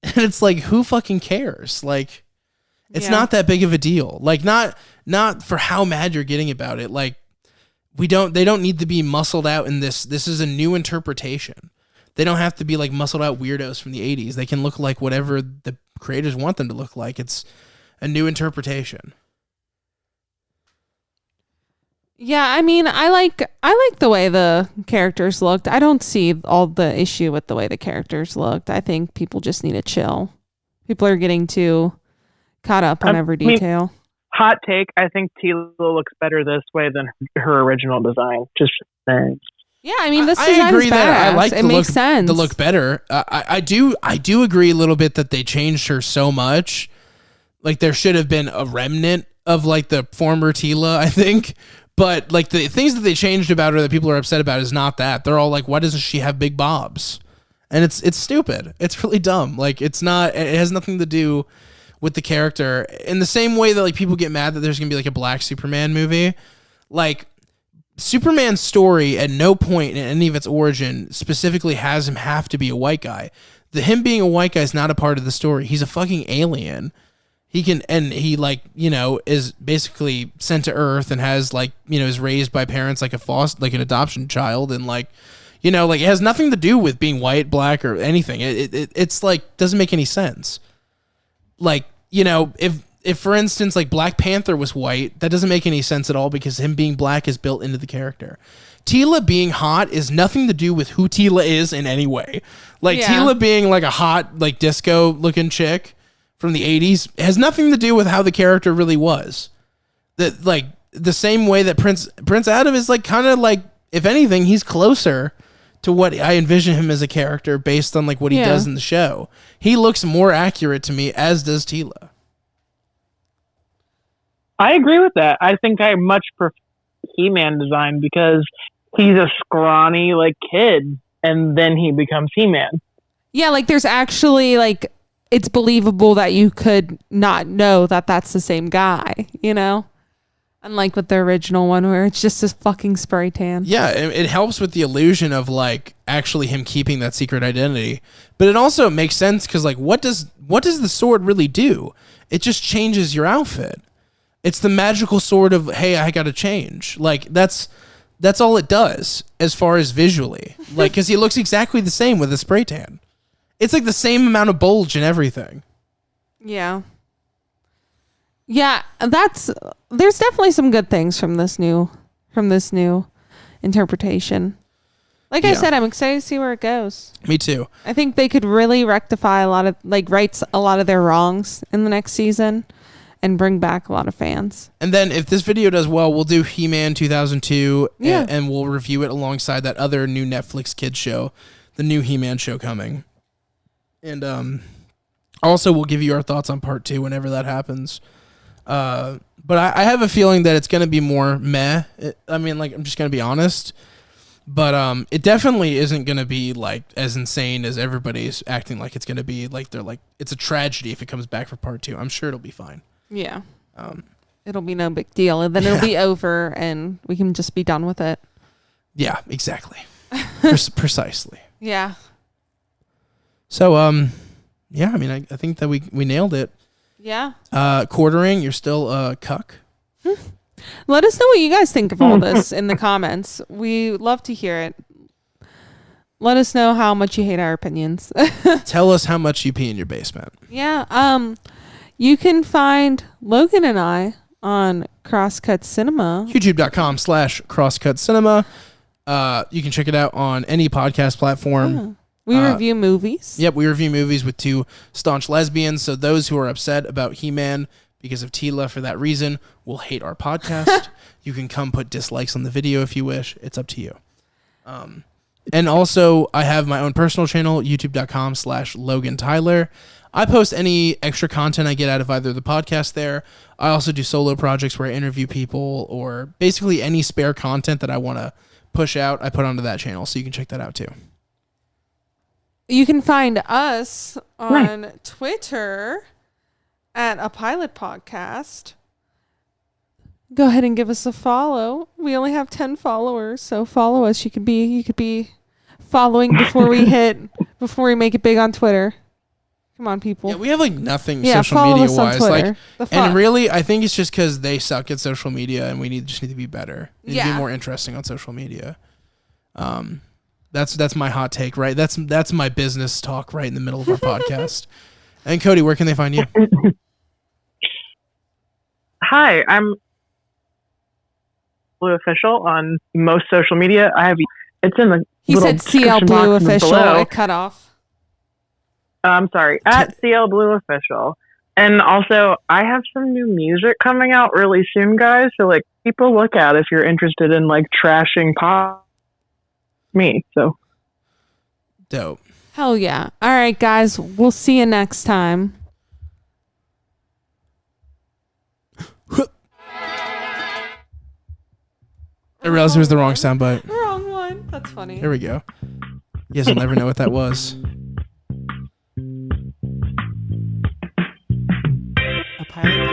And it's like, who fucking cares? Like, it's not that big of a deal. Like, not for how mad you're getting about it. Like, they don't need to be muscled out in this. This is a new interpretation. They don't have to be like muscled out weirdos from the 80s. They can look like whatever the creators want them to look like. It's a new interpretation. Yeah, I mean, I like the way the characters looked. I don't see all the issue with the way the characters looked. I think people just need to chill. People are getting too caught up on every detail. Hot take, I think Teela looks better this way than her original design. Just saying. Yeah, I mean, this I design agree is that badass. I like it makes sense. to look better. I do agree a little bit that they changed her so much. Like, there should have been a remnant of like the former Teela, I think. But like the things that they changed about her that people are upset about is not that. They're all like, why doesn't she have big bobs? And it's stupid. It's really dumb. Like, it's not. It has nothing to do with the character. In the same way that like people get mad that there's gonna be like a black Superman movie, like. Superman's story at no point in any of its origin specifically has him have to be a white guy. Him being a white guy is not a part of the story. He's a fucking alien. He like, is basically sent to Earth and has like, is raised by parents like like an adoption child, and like, like it has nothing to do with being white, black, or anything. It's like doesn't make any sense. Like, if for instance, like Black Panther was white, that doesn't make any sense at all because him being black is built into the character. Teela being hot is nothing to do with who Teela is in any way. Like Teela being like a hot, like disco looking chick from the 80s has nothing to do with how the character really was. That like the same way that Prince Adam is like kind of like, if anything, he's closer to what I envision him as a character based on like what he does in the show. He looks more accurate to me, as does Teela. I agree with that. I think I much prefer He-Man design because he's a scrawny like kid, and then he becomes He-Man. Yeah, like there's actually like it's believable that you could not know that that's the same guy, you know? Unlike with the original one where it's just a fucking spray tan. Yeah, it helps with the illusion of like actually him keeping that secret identity. But it also makes sense because like what does the sword really do? It just changes your outfit. It's the magical sword of, hey, I gotta change. Like that's all it does as far as visually. Like because he looks exactly the same with a spray tan. It's like the same amount of bulge and everything. Yeah. Yeah, there's definitely some good things from this new interpretation. Like I said, I'm excited to see where it goes. Me too. I think they could really rectify a lot of right a lot of their wrongs in the next season and bring back a lot of fans. And then if this video does well, we'll do He-Man 2002 Yeah. and we'll review it alongside that other new Netflix kids show, the new He-Man show coming. And also we'll give you our thoughts on part 2 whenever that happens. But I have a feeling that it's going to be more meh. I'm just going to be honest. But it definitely isn't going to be like as insane as everybody's acting like it's going to be. Like they're like, it's a tragedy if it comes back for part 2. I'm sure it'll be fine. Yeah. It'll be no big deal. And then it'll be over and we can just be done with it. Yeah, exactly. Precisely. Yeah. So, yeah, I mean, I think that we nailed it. Yeah. Quartering, you're still a cuck. Let us know what you guys think of all this in the comments. We love to hear it. Let us know how much you hate our opinions. Tell us how much you pee in your basement. Yeah. You can find Logan and I on Crosscut Cinema. YouTube.com/Crosscut Cinema. You can check it out on any podcast platform. Yeah. We review movies. Yep, we review movies with 2 staunch lesbians. So those who are upset about He-Man because of Tila for that reason will hate our podcast. You can come put dislikes on the video if you wish. It's up to you. And also, I have my own personal channel, youtube.com/Logan Tyler. I post any extra content I get out of either the podcast there. I also do solo projects where I interview people or basically any spare content that I want to push out, I put onto that channel. So you can check that out too. You can find us on Twitter at A Pilot Podcast. Go ahead and give us a follow. We only have 10 followers, so follow us. You could be following before we make it big on Twitter. Come on, people. Yeah, we have like nothing Yeah, social follow media us on wise. Twitter. And really, I think it's just because they suck at social media, and we just need to be better. Need to be Yeah. more interesting on social media. That's my hot take, right? That's my business talk right in the middle of our podcast. And Cody, where can they find you? Hi, I'm Blue Official on most social media. It's in the He little said CL description Blue box Official. below. It cut off. I'm sorry, at CL Blue Official. And also, I have some new music coming out really soon, guys. So, like, people look at if you're interested in, like, trashing pop. Me, so. Dope. Hell yeah. All right, guys. We'll see you next time. I realized it was the wrong soundbite. Wrong one. That's funny. Here we go. You guys will never know what that was. A Pilot